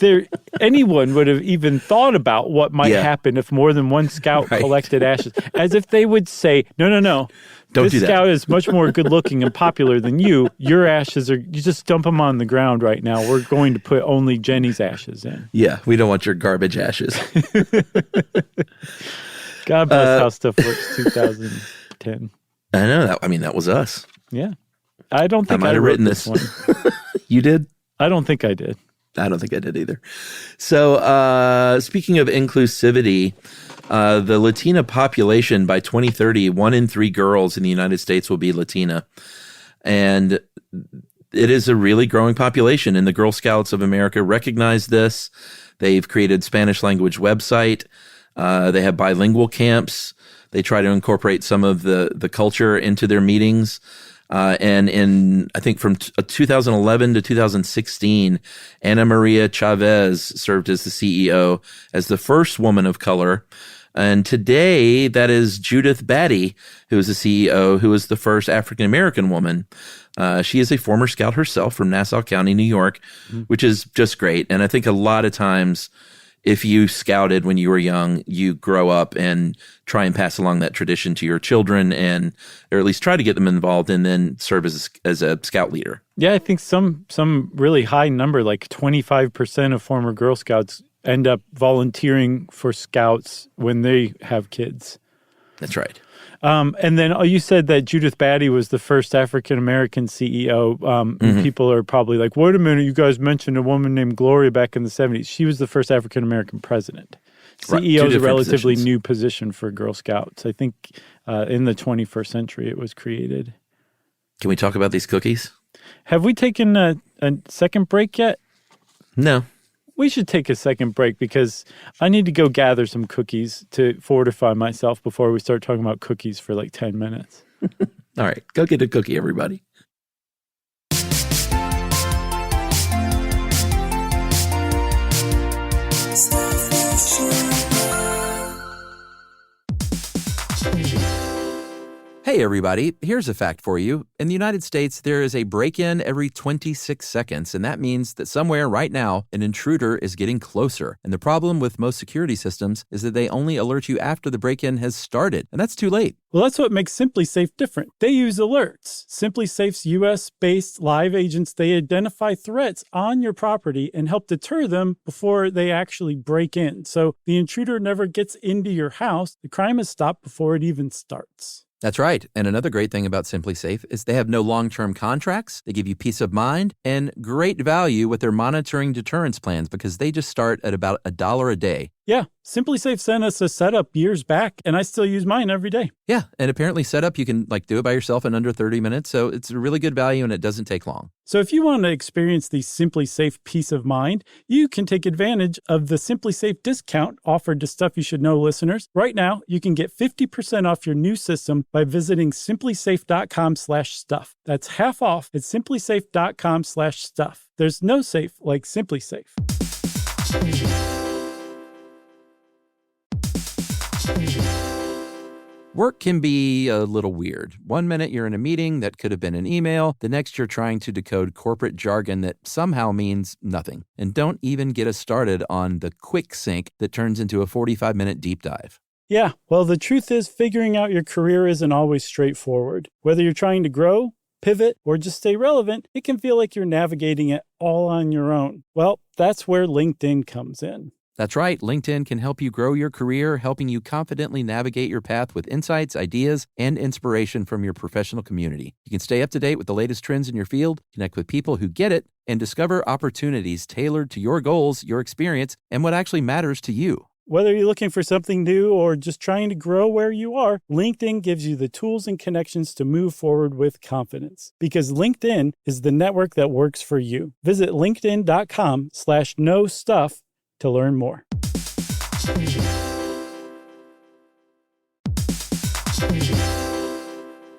Speaker 2: anyone would have even thought about what might happen if more than one scout collected ashes. As if they would say, no.
Speaker 3: Don't do that.
Speaker 2: This scout is much more good looking and popular than you. Your ashes you just dump them on the ground right now. We're going to put only Jenny's ashes in.
Speaker 3: Yeah, we don't want your garbage ashes.
Speaker 2: God bless How Stuff Works 2010.
Speaker 3: I know that. I mean, that was us.
Speaker 2: Yeah. I don't think
Speaker 3: I might have written this
Speaker 2: one.
Speaker 3: You did?
Speaker 2: I don't think I did.
Speaker 3: I don't think I did either. So speaking of inclusivity, the Latina population by 2030, 1 in 3 girls in the United States will be Latina. And it is a really growing population, and the Girl Scouts of America recognize this. They've created Spanish language website. They have bilingual camps. They try to incorporate some of the culture into their meetings. And in, I think from 2011 to 2016, Ana Maria Chavez served as the CEO, as the first woman of color. And today, that is Judith Batty, who is the CEO, who is the first African-American woman. She is a former scout herself from Nassau County, New York, which is just great. And I think a lot of times, if you scouted when you were young, you grow up and try and pass along that tradition to your children, or at least try to get them involved and then serve as a scout leader.
Speaker 2: Yeah, I think some really high number, like 25% of former Girl Scouts end up volunteering for scouts when they have kids.
Speaker 3: That's right.
Speaker 2: And then you said that Judith Batty was the first African-American CEO. People are probably like, wait a minute, you guys mentioned a woman named Gloria back in the 70s. She was the first African-American president. CEO is a relatively new position for Girl Scouts. I think in the 21st century it was created.
Speaker 3: Can we talk about these cookies?
Speaker 2: Have we taken a second break yet?
Speaker 3: No.
Speaker 2: We should take a second break because I need to go gather some cookies to fortify myself before we start talking about cookies for like 10 minutes.
Speaker 3: All right. Go get a cookie, everybody. Hey, everybody. Here's a fact for you. In the United States, there is a break-in every 26 seconds, and that means that somewhere right now, an intruder is getting closer. And the problem with most security systems is that they only alert you after the break-in has started, and that's too late.
Speaker 2: Well, that's what makes SimpliSafe different. They use alerts. SimpliSafe's U.S.-based live agents, they identify threats on your property and help deter them before they actually break in. So the intruder never gets into your house. The crime is stopped before it even starts.
Speaker 3: That's right. And another great thing about SimpliSafe is they have no long-term contracts. They give you peace of mind and great value with their monitoring deterrence plans because they just start at about $1 a day.
Speaker 2: Yeah, SimpliSafe sent us a setup years back, and I still use mine every day.
Speaker 3: Yeah, and apparently setup, you can do it by yourself in under 30 minutes, so it's a really good value and it doesn't take long.
Speaker 2: So if you want to experience the SimpliSafe peace of mind, you can take advantage of the SimpliSafe discount offered to Stuff You Should Know listeners. Right now, you can get 50% off your new system by visiting simplisafe.com/stuff. That's half off at simplisafe.com/stuff. There's no safe like SimpliSafe.
Speaker 3: Work can be a little weird. One minute you're in a meeting that could have been an email. The next you're trying to decode corporate jargon that somehow means nothing. And don't even get us started on the quick sync that turns into a 45-minute deep dive.
Speaker 2: Yeah, well, the truth is figuring out your career isn't always straightforward. Whether you're trying to grow, pivot, or just stay relevant, it can feel like you're navigating it all on your own. Well, that's where LinkedIn comes in.
Speaker 3: That's right. LinkedIn can help you grow your career, helping you confidently navigate your path with insights, ideas, and inspiration from your professional community. You can stay up to date with the latest trends in your field, connect with people who get it, and discover opportunities tailored to your goals, your experience, and what actually matters to you.
Speaker 2: Whether you're looking for something new or just trying to grow where you are, LinkedIn gives you the tools and connections to move forward with confidence. Because LinkedIn is the network that works for you. Visit linkedin.com/knowstuff to learn more.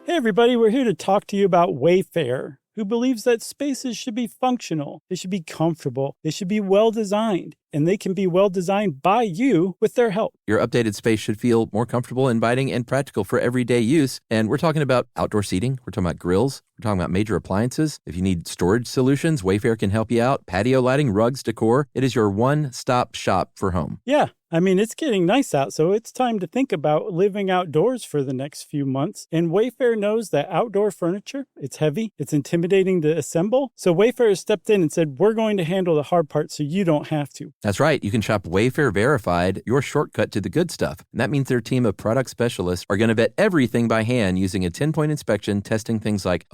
Speaker 2: Hey everybody, we're here to talk to you about Wayfair, who believes that spaces should be functional, they should be comfortable, they should be well designed, and they can be well designed by you with their help.
Speaker 3: Your updated space should feel more comfortable, inviting, and practical for everyday use. And we're talking about outdoor seating. We're talking about grills. We're talking about major appliances. If you need storage solutions, Wayfair can help you out. Patio lighting, rugs, decor. It is your one-stop shop for home.
Speaker 2: Yeah, I mean, it's getting nice out, so it's time to think about living outdoors for the next few months. And Wayfair knows that outdoor furniture, it's heavy, it's intimidating to assemble. So Wayfair has stepped in and said, we're going to handle the hard part so you don't have to.
Speaker 3: That's right. You can shop Wayfair Verified, your shortcut to the good stuff. And that means their team of product specialists are going to vet everything by hand using a 10-point inspection, testing things like,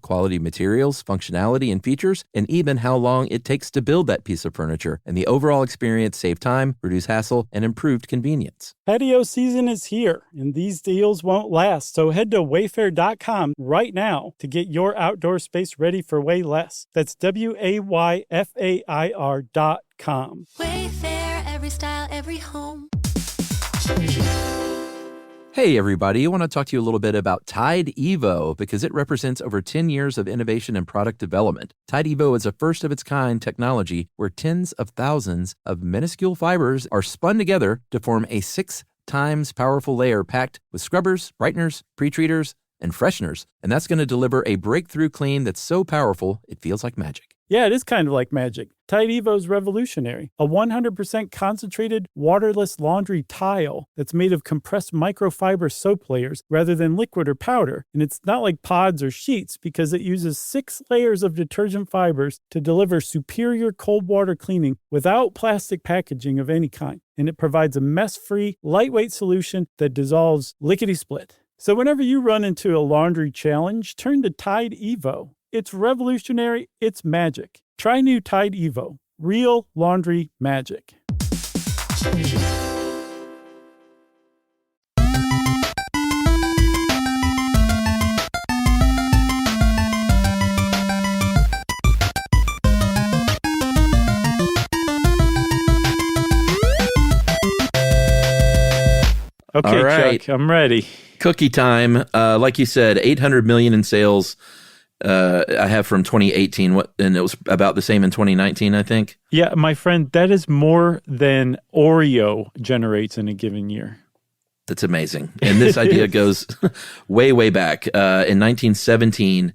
Speaker 3: quality materials, functionality, and features, and even how long it takes to build that piece of furniture. And the overall experience save time, reduce hassle, and improved convenience.
Speaker 2: Patio season is here, and these deals won't last. So head to wayfair.com right now to get your outdoor space ready for way less. That's WAYFAIR.com.
Speaker 5: Wayfair, every style, every home.
Speaker 3: Hey everybody, I want to talk to you a little bit about Tide Evo because it represents over 10 years of innovation and product development. Tide Evo is a first-of-its-kind technology where tens of thousands of minuscule fibers are spun together to form a 6 times powerful layer packed with scrubbers, brighteners, pre-treaters, and fresheners. And that's going to deliver a breakthrough clean that's so powerful it feels like magic.
Speaker 2: Yeah, it is kind of like magic. Tide Evo is revolutionary. A 100% concentrated, waterless laundry tile that's made of compressed microfiber soap layers rather than liquid or powder. And it's not like pods or sheets because it uses 6 layers of detergent fibers to deliver superior cold water cleaning without plastic packaging of any kind. And it provides a mess-free, lightweight solution that dissolves lickety-split. So whenever you run into a laundry challenge, turn to Tide Evo. It's revolutionary, it's magic. Try new Tide Evo. Real laundry magic. Okay,
Speaker 3: all right.
Speaker 2: Chuck, I'm ready.
Speaker 3: Cookie time. Like you said, 800 million in sales. I have from 2018, and it was about the same in 2019, I think.
Speaker 2: Yeah, my friend, that is more than Oreo generates in a given year.
Speaker 3: That's amazing. And this idea goes way, way back. In 1917,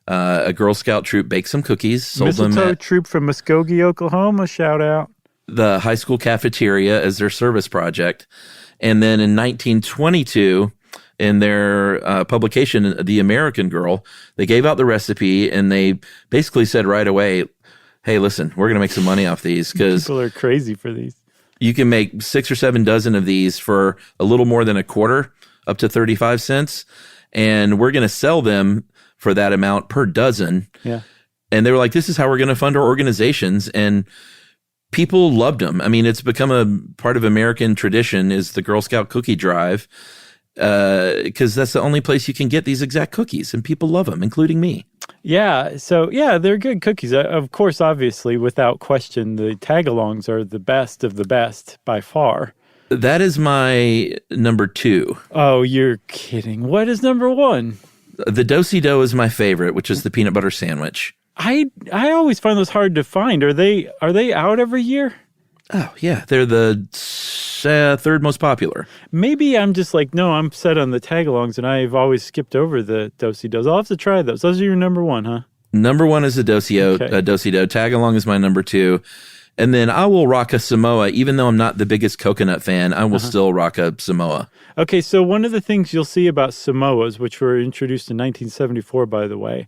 Speaker 3: a Girl Scout troop baked some cookies, sold them
Speaker 2: Mistletoe
Speaker 3: at
Speaker 2: troop from Muskogee, Oklahoma, shout out.
Speaker 3: the high school cafeteria as their service project. And then in 1922, in their publication, The American Girl, they gave out the recipe and they basically said right away, hey, listen, we're going to make some money off these because
Speaker 2: People are crazy for these.
Speaker 3: you can make 6 or 7 dozen of these for a little more than a quarter, up to 35 cents. And we're going to sell them for that amount per dozen.
Speaker 2: Yeah.
Speaker 3: And they were like, this is how we're going to fund our organizations. And people loved them. I mean, it's become a part of American tradition is the Girl Scout cookie drive. Because that's the only place you can get these exact cookies, and people love them, including me.
Speaker 2: Yeah, so yeah, they're good cookies. Of course, obviously, without question, the tag-alongs are the best of the best by far.
Speaker 3: That is my number 2.
Speaker 2: Oh, you're kidding. What is number 1?
Speaker 3: The Do-si-do is my favorite, which is the peanut butter sandwich.
Speaker 2: I always find those hard to find. Are they out every year?
Speaker 3: Oh, yeah. They're the third most popular.
Speaker 2: Maybe I'm just like, no, I'm set on the tag-alongs, and I've always skipped over the do-si-dos. I'll have to try those. Those are your number 1, huh?
Speaker 3: Number 1 is the Do-si-do.
Speaker 2: Okay.
Speaker 3: Do-si-do. Tag-along is my number 2. And then I will rock a Samoa, even though I'm not the biggest coconut fan. I will still rock a Samoa.
Speaker 2: Okay, so one of the things you'll see about Samoas, which were introduced in 1974, by the way,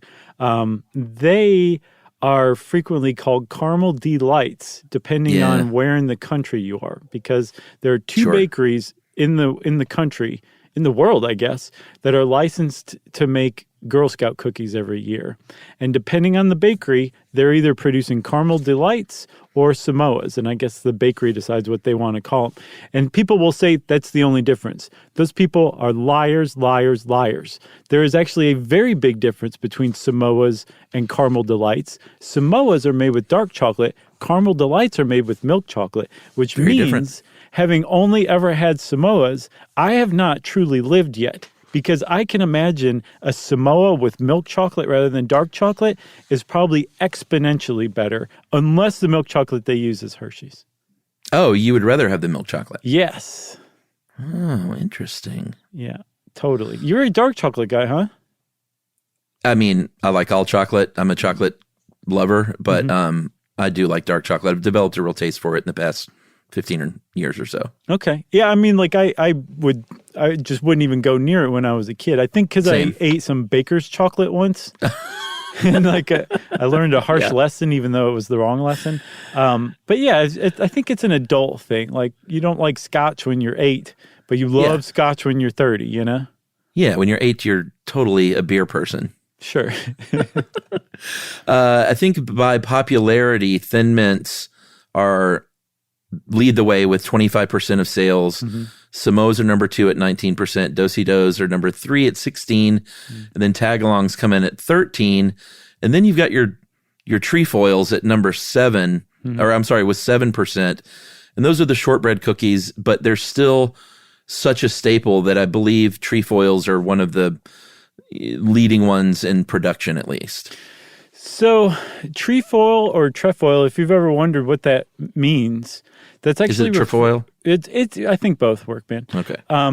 Speaker 2: they are frequently called caramel delights, depending on where in the country you are, because there are two bakeries in the country, in the world, I guess, that are licensed to make Girl Scout cookies every year. And depending on the bakery, they're either producing caramel delights or Samoas. And I guess the bakery decides what they want to call them. And people will say that's the only difference. Those people are liars, liars, liars. There is actually a very big difference between Samoas and caramel delights. Samoas are made with dark chocolate. Caramel delights are made with milk chocolate, which
Speaker 3: Very
Speaker 2: means,
Speaker 3: different.
Speaker 2: having only ever had Samoas, I have not truly lived yet. Because I can imagine a Samoa with milk chocolate rather than dark chocolate is probably exponentially better, unless the milk chocolate they use is Hershey's.
Speaker 3: Oh, you would rather have the milk chocolate?
Speaker 2: Yes.
Speaker 3: Oh, interesting.
Speaker 2: Yeah, totally. You're a dark chocolate guy, huh?
Speaker 3: I mean, I like all chocolate. I'm a chocolate lover, but I do like dark chocolate. I've developed a real taste for it in the past 15 years or so.
Speaker 2: Okay. Yeah, I mean, like I just wouldn't even go near it when I was a kid. I think because I ate some baker's chocolate once. And like I learned a harsh lesson, even though it was the wrong lesson. But yeah, I think it's an adult thing. Like you don't like scotch when you're 8, but you love scotch when you're 30, you know?
Speaker 3: Yeah, when you're 8, you're totally a beer person.
Speaker 2: Sure.
Speaker 3: I think by popularity, Thin Mints lead the way with 25% of sales. Samoas are number 2 at 19%. Do-si-dos are number 3 at 16%. And then Tagalongs come in at 13%. And then you've got your trefoils at number 7, or I'm sorry, with 7%. And those are the shortbread cookies, but they're still such a staple that I believe trefoils are one of the leading ones in production, at least.
Speaker 2: So trefoil or trefoil, if you've ever wondered what that means, that's actually
Speaker 3: is it trefoil?
Speaker 2: It's I think both work, man.
Speaker 3: Okay.
Speaker 2: I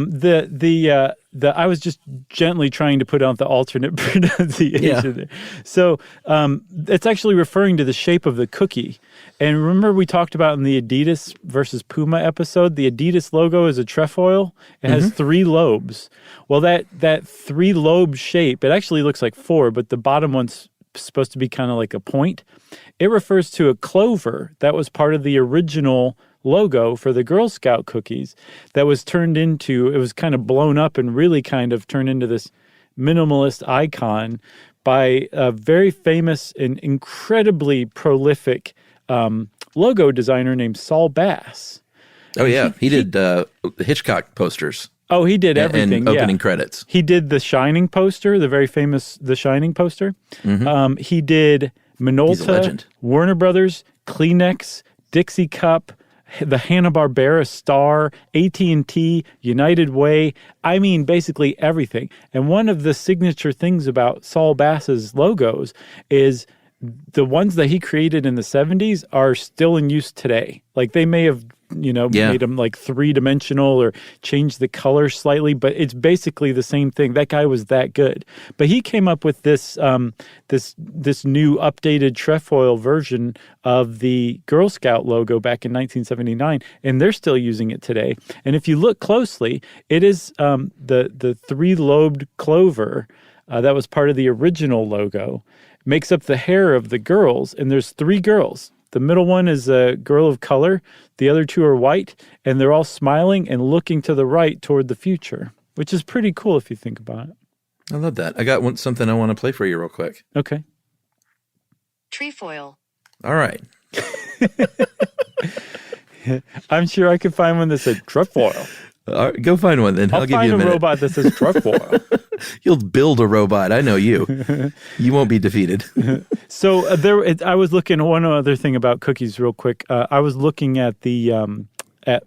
Speaker 2: was just gently trying to put out the alternate pronunciation there. So it's actually referring to the shape of the cookie. And remember we talked about in the Adidas versus Puma episode, the Adidas logo is a trefoil. It has 3 lobes. Well, that 3-lobe shape, it actually looks like 4, but the bottom one's supposed to be kind of like a point. It refers to a clover that was part of the original logo for the Girl Scout cookies that was turned into, it was kind of blown up and really kind of turned into this minimalist icon by a very famous and incredibly prolific logo designer named Saul Bass.
Speaker 3: Oh, yeah. He did the Hitchcock posters.
Speaker 2: Oh, he did everything.
Speaker 3: And opening credits.
Speaker 2: He did The Shining poster, the very famous The Shining poster. He did Minolta, Warner Brothers, Kleenex, Dixie Cup, the Hanna-Barbera Star, AT&T, United Way. I mean, basically everything. And one of the signature things about Saul Bass's logos is the ones that he created in the 70s are still in use today. Like they may have, made them like 3-dimensional or changed the color slightly, but it's basically the same thing. That guy was that good. But he came up with this this new updated trefoil version of the Girl Scout logo back in 1979, and they're still using it today. And if you look closely, it is the 3-lobed clover that was part of the original logo, makes up the hair of the girls, and there's 3 girls. The middle one is a girl of color. The other 2 are white, and they're all smiling and looking to the right toward the future, which is pretty cool if you think about it.
Speaker 3: I love that. I got something I want to play for you real quick.
Speaker 2: Okay.
Speaker 5: Trefoil.
Speaker 3: All right.
Speaker 2: I'm sure I could find one that said trefoil.
Speaker 3: All right, go find one then. I'll give you a minute.
Speaker 2: I'll find a robot that says trefoil.
Speaker 3: You'll build a robot. I know you. You won't be defeated.
Speaker 2: So I was looking at one other thing about cookies real quick. I was looking at at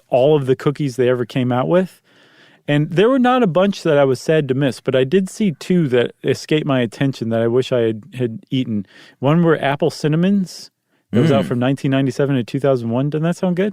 Speaker 2: all of the cookies they ever came out with. And there were not a bunch that I was sad to miss, but I did see 2 that escaped my attention that I wish I had eaten. One were apple cinnamons. That was out from 1997 to 2001. Doesn't that sound good?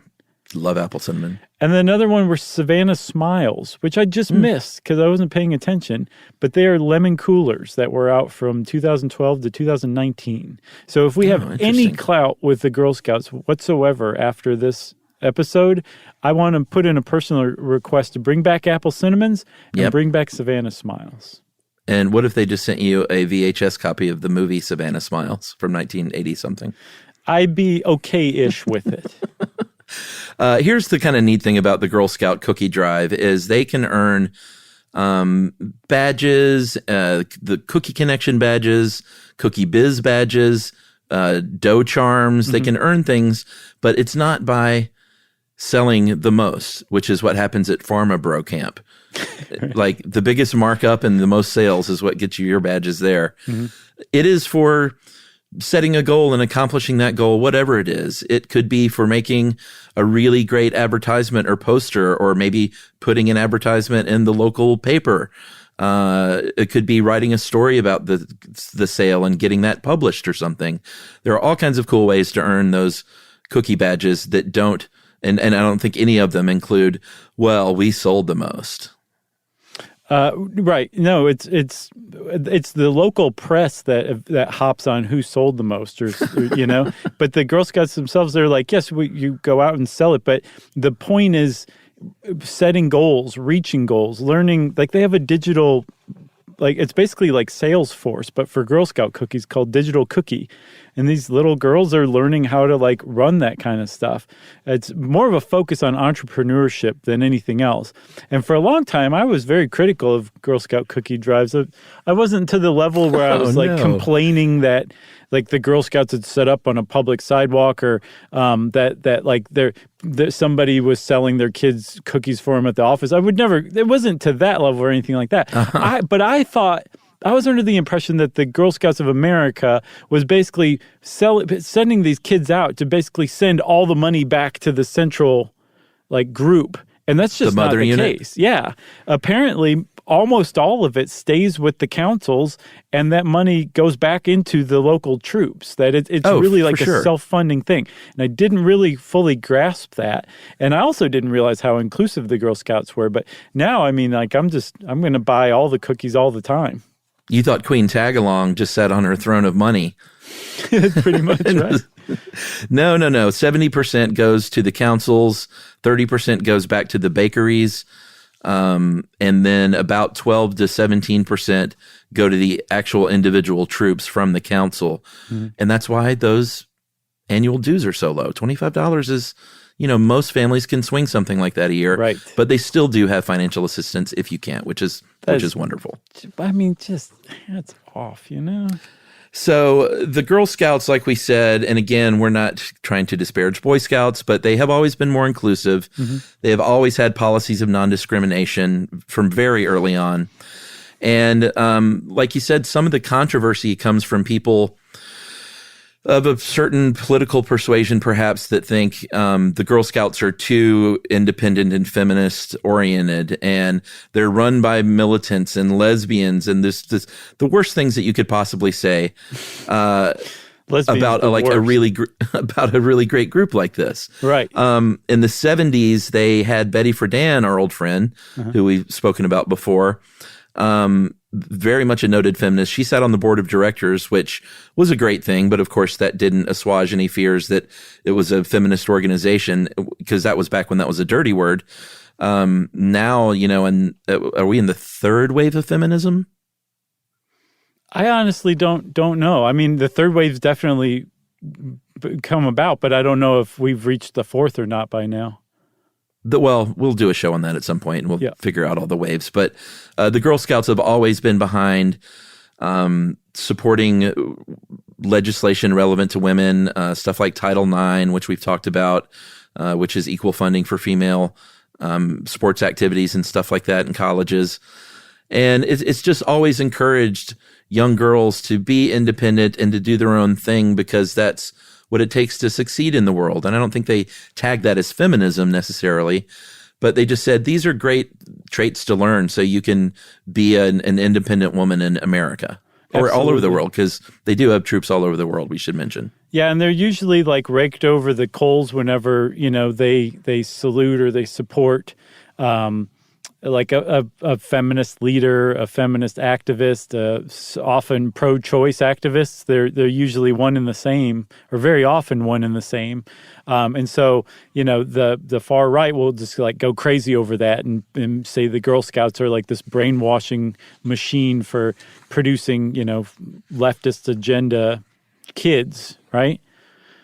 Speaker 3: Love apple cinnamon.
Speaker 2: And then another one were Savannah Smiles, which I just missed because I wasn't paying attention. But they are lemon coolers that were out from 2012 to 2019. So if we have any clout with the Girl Scouts whatsoever after this episode, I want to put in a personal request to bring back apple cinnamons and bring back Savannah Smiles.
Speaker 3: And what if they just sent you a VHS copy of the movie Savannah Smiles from 1980-something?
Speaker 2: I'd be okay-ish with it.
Speaker 3: Here's the kind of neat thing about the Girl Scout cookie drive is they can earn badges, the Cookie Connection badges, Cookie Biz badges, dough charms. They can earn things, but it's not by selling the most, which is what happens at Pharma Bro Camp. Like the biggest markup and the most sales is what gets you your badges there. It is for setting a goal and accomplishing that goal, whatever it is. It could be for making a really great advertisement or poster, or maybe putting an advertisement in the local paper. It could be writing a story about the sale and getting that published or something. There are all kinds of cool ways to earn those cookie badges that don't, and I don't think any of them include, well, we sold the most.
Speaker 2: Right. No, it's the local press that hops on who sold the most, or you know. But the Girl Scouts themselves, they're like, yes, you go out and sell it, but the point is setting goals, reaching goals, learning. Like they have a digital, like it's basically like Salesforce, but for Girl Scout cookies called Digital Cookie. And these little girls are learning how to like run that kind of stuff. It's more of a focus on entrepreneurship than anything else. And for a long time, I was very critical of Girl Scout cookie drives. I wasn't to the level where I was complaining that like the Girl Scouts had set up on a public sidewalk, or that like somebody was selling their kids cookies for them at the office. I would never. It wasn't to that level or anything like that. But I thought. I was under the impression that the Girl Scouts of America was basically sending these kids out to basically send all the money back to the central like group. And that's just not the case. Yeah. Apparently, almost all of it stays with the councils, and that money goes back into the local troops. That it's really like a self-funding thing. And I didn't really fully grasp that. And I also didn't realize how inclusive the Girl Scouts were. But now, I mean, like I'm going to buy all the cookies all the time.
Speaker 3: You thought Queen Tagalong just sat on her throne of money.
Speaker 2: Pretty much, right?
Speaker 3: No. 70% goes to the councils, 30% goes back to the bakeries, and then about 12 to 17% go to the actual individual troops from the council. And that's why those annual dues are so low. $25 is, most families can swing something like that a year.
Speaker 2: Right.
Speaker 3: But they still do have financial assistance if you can't, which is wonderful.
Speaker 2: I mean, that's off,
Speaker 3: So the Girl Scouts, like we said, and again, we're not trying to disparage Boy Scouts, but they have always been more inclusive. They have always had policies of non-discrimination from very early on. And like you said, some of the controversy comes from people of a certain political persuasion, perhaps, that think the Girl Scouts are too independent and feminist oriented, and they're run by militants and lesbians, and this the worst things that you could possibly say about a really great group like this.
Speaker 2: Right.
Speaker 3: In the 70s, they had Betty Friedan, our old friend, who we've spoken about before. Very much a noted feminist. She sat on the board of directors, which was a great thing, but of course that didn't assuage any fears that it was a feminist organization, because that was back when that was a dirty word. Now, are we in the third wave of feminism?
Speaker 2: I honestly don't know. I mean, the third wave's definitely come about, but I don't know if we've reached the fourth or not by now.
Speaker 3: Well, we'll do a show on that at some point, and we'll figure out all the waves. But the Girl Scouts have always been behind supporting legislation relevant to women, stuff like Title IX, which we've talked about, which is equal funding for female sports activities and stuff like that in colleges. And it's just always encouraged young girls to be independent and to do their own thing, because that's what it takes to succeed in the world. And I don't think they tag that as feminism necessarily, but they just said these are great traits to learn so you can be an independent woman in America. Or all over the
Speaker 2: Absolutely.
Speaker 3: world, because they do have troops all over the world, we should mention.
Speaker 2: Yeah, and they're usually like raked over the coals whenever, they salute or they support like a feminist leader, a feminist activist, often pro-choice activists. They're usually one and the same, or very often one and the same. And so, the far right will just like go crazy over that and say the Girl Scouts are like this brainwashing machine for producing, leftist agenda kids, right?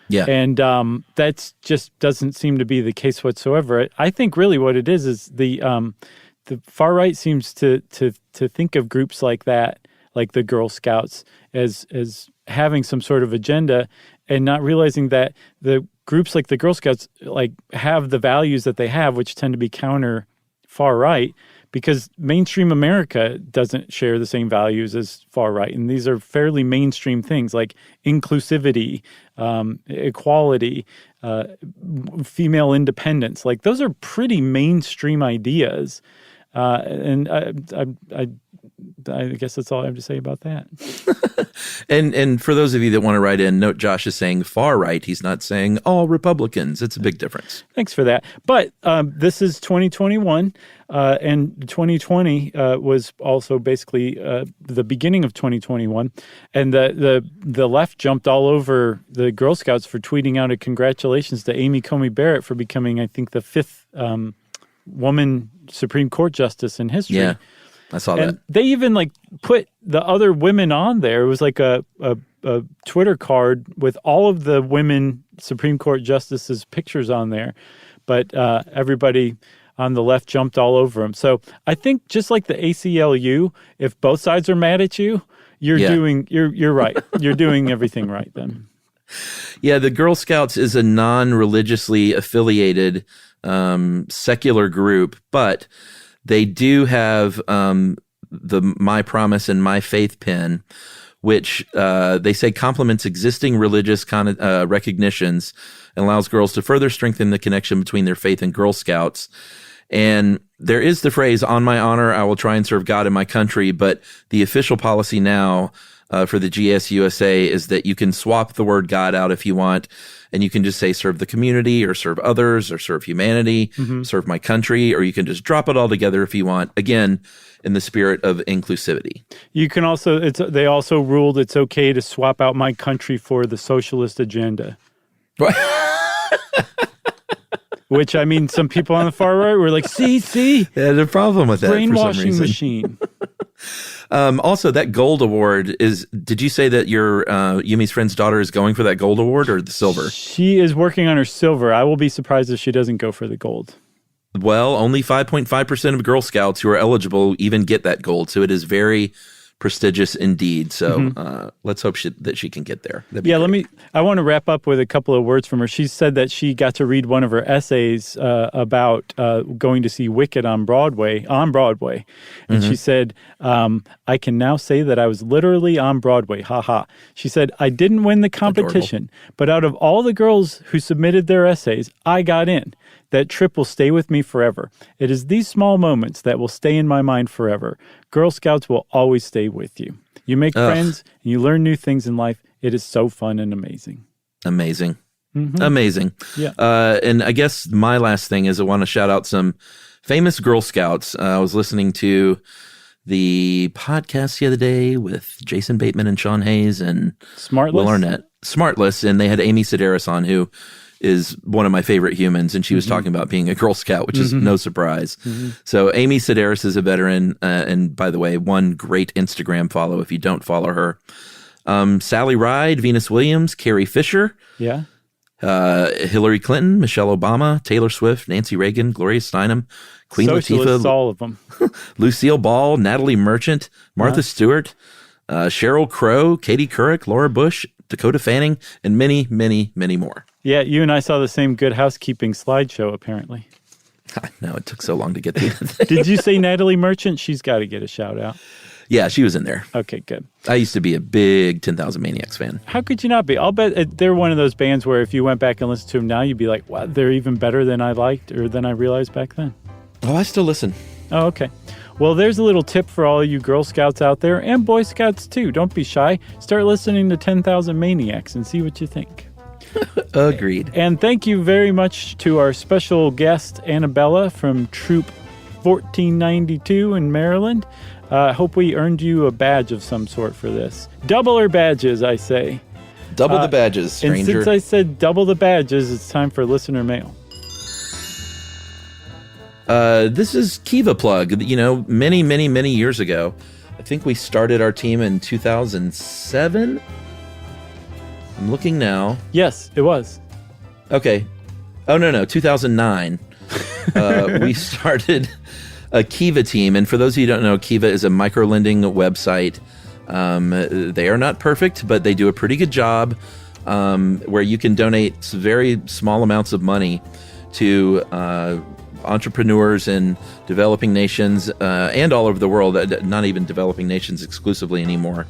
Speaker 3: Yeah.
Speaker 2: And that's just doesn't seem to be the case whatsoever. I think really what it is the far right seems to think of groups like that, like the Girl Scouts, as having some sort of agenda, and not realizing that the groups like the Girl Scouts like have the values that they have, which tend to be counter far right, because mainstream America doesn't share the same values as far right. And these are fairly mainstream things like inclusivity, equality, female independence. Like those are pretty mainstream ideas. And I guess that's all I have to say about that.
Speaker 3: And for those of you that want to write in, note Josh is saying far right. He's not saying all Republicans. It's a big difference.
Speaker 2: Thanks for that. But this is 2021, and 2020 was also basically the beginning of 2021. And the left jumped all over the Girl Scouts for tweeting out a congratulations to Amy Coney Barrett for becoming, I think, the 5th woman Supreme Court justice in history.
Speaker 3: Yeah, I saw
Speaker 2: and
Speaker 3: that.
Speaker 2: they even like put the other women on there. It was like a Twitter card with all of the women Supreme Court justices' pictures on there. But everybody on the left jumped all over them. So I think just like the ACLU, if both sides are mad at you, you're right. You're doing everything right then.
Speaker 3: Yeah, the Girl Scouts is a non-religiously affiliated secular group, but they do have the My Promise and My Faith pin, which they say complements existing religious recognitions and allows girls to further strengthen the connection between their faith and Girl Scouts. And there is the phrase, on my honor, I will try and serve God and my country, but the official policy now for the GSUSA is that you can swap the word God out if you want, and you can just say serve the community or serve others or serve humanity, serve my country, or you can just drop it all together if you want, again, in the spirit of inclusivity.
Speaker 2: You can also, they also ruled it's okay to swap out my country for the socialist agenda. Which, I mean, some people on the far right were like, see?
Speaker 3: There's a problem with that for some
Speaker 2: brainwashing
Speaker 3: reason.
Speaker 2: machine.
Speaker 3: Also, that gold award did you say that your Yumi's friend's daughter is going for that gold award or the silver?
Speaker 2: She is working on her silver. I will be surprised if she doesn't go for the gold.
Speaker 3: Well, only 5.5% of Girl Scouts who are eligible even get that gold. So it is very prestigious indeed. So let's hope that she can get there. That'd be great.
Speaker 2: I want to wrap up with a couple of words from her. She said that she got to read one of her essays about going to see Wicked on Broadway. And she said, I can now say that I was literally on Broadway. Ha ha. She said, I didn't win the competition, but out of all the girls who submitted their essays, I got in. That trip will stay with me forever. It is these small moments that will stay in my mind forever. Girl Scouts will always stay with you. You make friends and you learn new things in life. It is so fun and amazing.
Speaker 3: Amazing. Amazing.
Speaker 2: Yeah.
Speaker 3: And I guess my last thing is I want to shout out some famous Girl Scouts. I was listening to the podcast the other day with Jason Bateman and Sean Hayes and
Speaker 2: Smartless?
Speaker 3: Will Arnett. Smartless. And they had Amy Sedaris on, who is one of my favorite humans, and she was talking about being a Girl Scout, which is no surprise. So Amy Sedaris is a veteran, and by the way, one great Instagram follow if you don't follow her. Sally Ride, Venus Williams, Carrie Fisher,
Speaker 2: Yeah.
Speaker 3: Hillary Clinton, Michelle Obama, Taylor Swift, Nancy Reagan, Gloria Steinem, Queen
Speaker 2: Socialists,
Speaker 3: Latifah,
Speaker 2: all of them.
Speaker 3: Lucille Ball, Natalie Merchant, Martha Stewart, Sheryl Crow, Katie Couric, Laura Bush, Dakota Fanning, and many, many, many more.
Speaker 2: Yeah, you and I saw the same Good Housekeeping slideshow, apparently.
Speaker 3: No, it took so long to get through the thing.
Speaker 2: Did you say Natalie Merchant? She's got to get a shout out.
Speaker 3: Yeah, she was in there.
Speaker 2: Okay, good.
Speaker 3: I used to be a big 10,000 Maniacs fan.
Speaker 2: How could you not be? I'll bet they're one of those bands where if you went back and listened to them now, you'd be like, wow, they're even better than I liked or than I realized back then.
Speaker 3: Oh, I still listen.
Speaker 2: Oh, okay. Well, there's a little tip for all you Girl Scouts out there and Boy Scouts too. Don't be shy. Start listening to 10,000 Maniacs and see what you think.
Speaker 3: Agreed.
Speaker 2: And thank you very much to our special guest, Annabella from Troop 1492 in Maryland. Hope we earned you a badge of some sort for this. Double our badges, I say.
Speaker 3: Double the badges, stranger.
Speaker 2: And since I said double the badges, it's time for listener mail.
Speaker 3: This is Kiva Plug. You know, many, many, many years ago, I think we started our team in 2007. I'm looking now.
Speaker 2: Yes, it was.
Speaker 3: Okay. Oh, no, 2009. We started a Kiva team. And for those of you who don't know, Kiva is a microlending website. They are not perfect, but they do a pretty good job where you can donate very small amounts of money to entrepreneurs in developing nations and all over the world, not even developing nations exclusively anymore,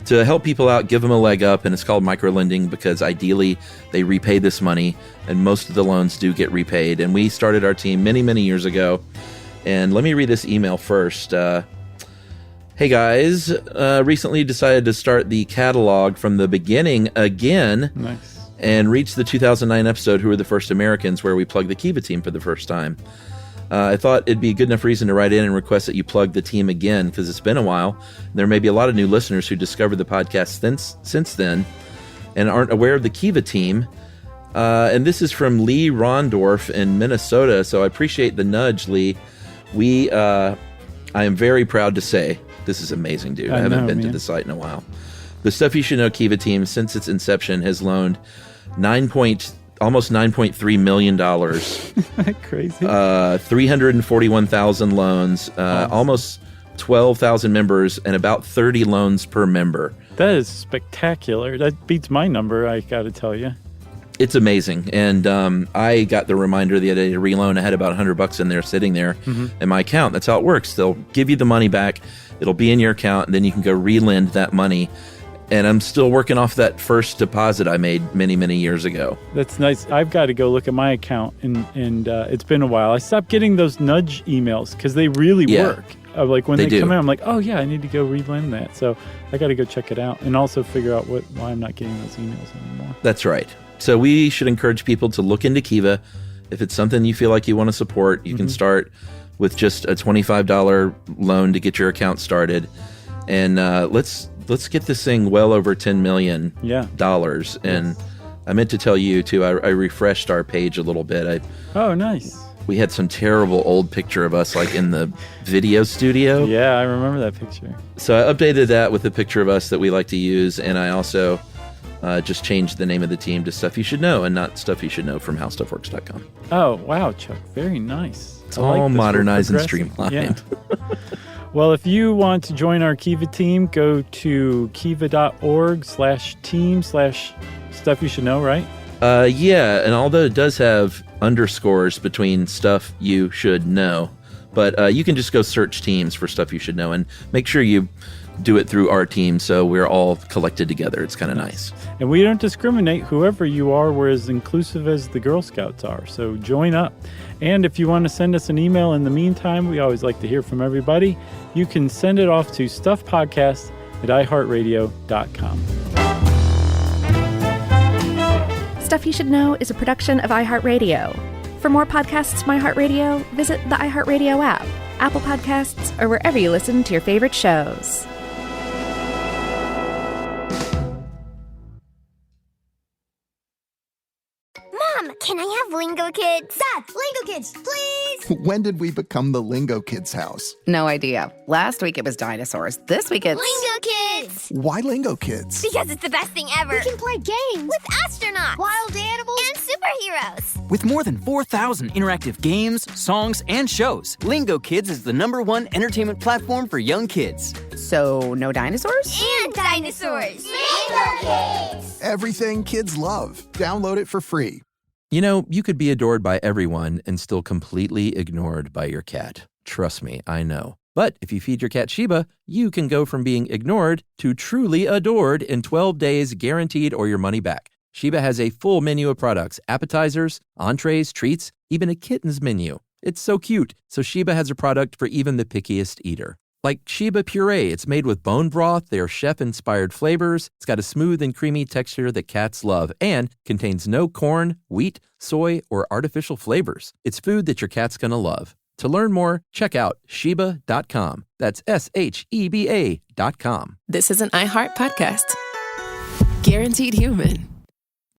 Speaker 3: to help people out, give them a leg up. And it's called microlending because ideally they repay this money, and most of the loans do get repaid. And we started our team many, many years ago. And let me read this email first. Hey guys, recently decided to start the catalog from the beginning again.
Speaker 2: Nice.
Speaker 3: And reach the 2009 episode, Who Are the First Americans, where we plugged the Kiva team for the first time. I thought it'd be a good enough reason to write in and request that you plug the team again, because it's been a while. There may be a lot of new listeners who discovered the podcast since then and aren't aware of the Kiva team. And this is from Lee Rondorf in Minnesota, so I appreciate the nudge, Lee. I am very proud to say, this is amazing, dude. I haven't been to the site in a while. The Stuff You Should Know Kiva team, since its inception, has loaned almost $9.3 million.
Speaker 2: Crazy.
Speaker 3: 341,000 loans, almost 12,000 members, and about 30 loans per member.
Speaker 2: That is spectacular. That beats my number, I got to tell you.
Speaker 3: It's amazing. And I got the reminder the other day to reloan. I had about $100 in there sitting there in my account. That's how it works. They'll give you the money back. It'll be in your account, and then you can go relend that money. And I'm still working off that first deposit I made many, many years ago.
Speaker 2: That's nice. I've got to go look at my account, and it's been a while. I stopped getting those nudge emails because they really work. Like when they come in, I'm like, oh yeah, I need to go relend that. So I got to go check it out and also figure out why I'm not getting those emails anymore.
Speaker 3: That's right. So we should encourage people to look into Kiva. If it's something you feel like you want to support, you can start with just a $25 loan to get your account started. And let's get this thing well over $10 million. And I meant to tell you, too, I refreshed our page a little bit.
Speaker 2: Oh, nice.
Speaker 3: We had some terrible old picture of us, like in the video studio.
Speaker 2: Yeah, I remember that picture.
Speaker 3: So I updated that with a picture of us that we like to use, and I also just changed the name of the team to Stuff You Should Know and not Stuff You Should Know from HowStuffWorks.com.
Speaker 2: Oh, wow, Chuck. Very nice.
Speaker 3: It's all modernized and streamlined.
Speaker 2: Yeah. Well, if you want to join our Kiva team, go to kiva.org/team/Stuff You Should Know, right?
Speaker 3: Yeah, and although it does have underscores between Stuff You Should Know, but you can just go search teams for Stuff You Should Know and make sure you do it through our team so we're all collected together. It's kind of nice.
Speaker 2: And we don't discriminate. Whoever you are, we're as inclusive as the Girl Scouts are. So join up. And if you want to send us an email in the meantime, we always like to hear from everybody. You can send it off to stuffpodcast@iheartradio.com.
Speaker 4: Stuff You Should Know is a production of iHeartRadio. For more podcasts from iHeartRadio, visit the iHeartRadio app, Apple Podcasts, or wherever you listen to your favorite shows.
Speaker 6: Mom, can I have Lingo Kids? Dad, Lingo Kids, please!
Speaker 7: When did we become the Lingo Kids house?
Speaker 8: No idea. Last week it was dinosaurs. This week it's...
Speaker 6: Lingo Kids!
Speaker 7: Why Lingo Kids?
Speaker 6: Because it's the best thing ever. We can play games with astronauts, wild animals, and superheroes.
Speaker 9: With more than 4,000 interactive games, songs, and shows, Lingo Kids is the #1 entertainment platform for young kids.
Speaker 8: So, no dinosaurs?
Speaker 6: And dinosaurs! Lingo Kids!
Speaker 7: Everything kids love. Download it for free.
Speaker 3: You know, you could be adored by everyone and still completely ignored by your cat. Trust me, I know. But if you feed your cat Sheba, you can go from being ignored to truly adored in 12 days, guaranteed, or your money back. Sheba has a full menu of products, appetizers, entrees, treats, even a kitten's menu. It's so cute. So Sheba has a product for even the pickiest eater. Like Sheba Puree, it's made with bone broth, their chef-inspired flavors. It's got a smooth and creamy texture that cats love and contains no corn, wheat, soy, or artificial flavors. It's food that your cat's gonna love. To learn more, check out Sheba.com. That's SHEBA.com.
Speaker 1: This is an iHeart podcast. Guaranteed Human.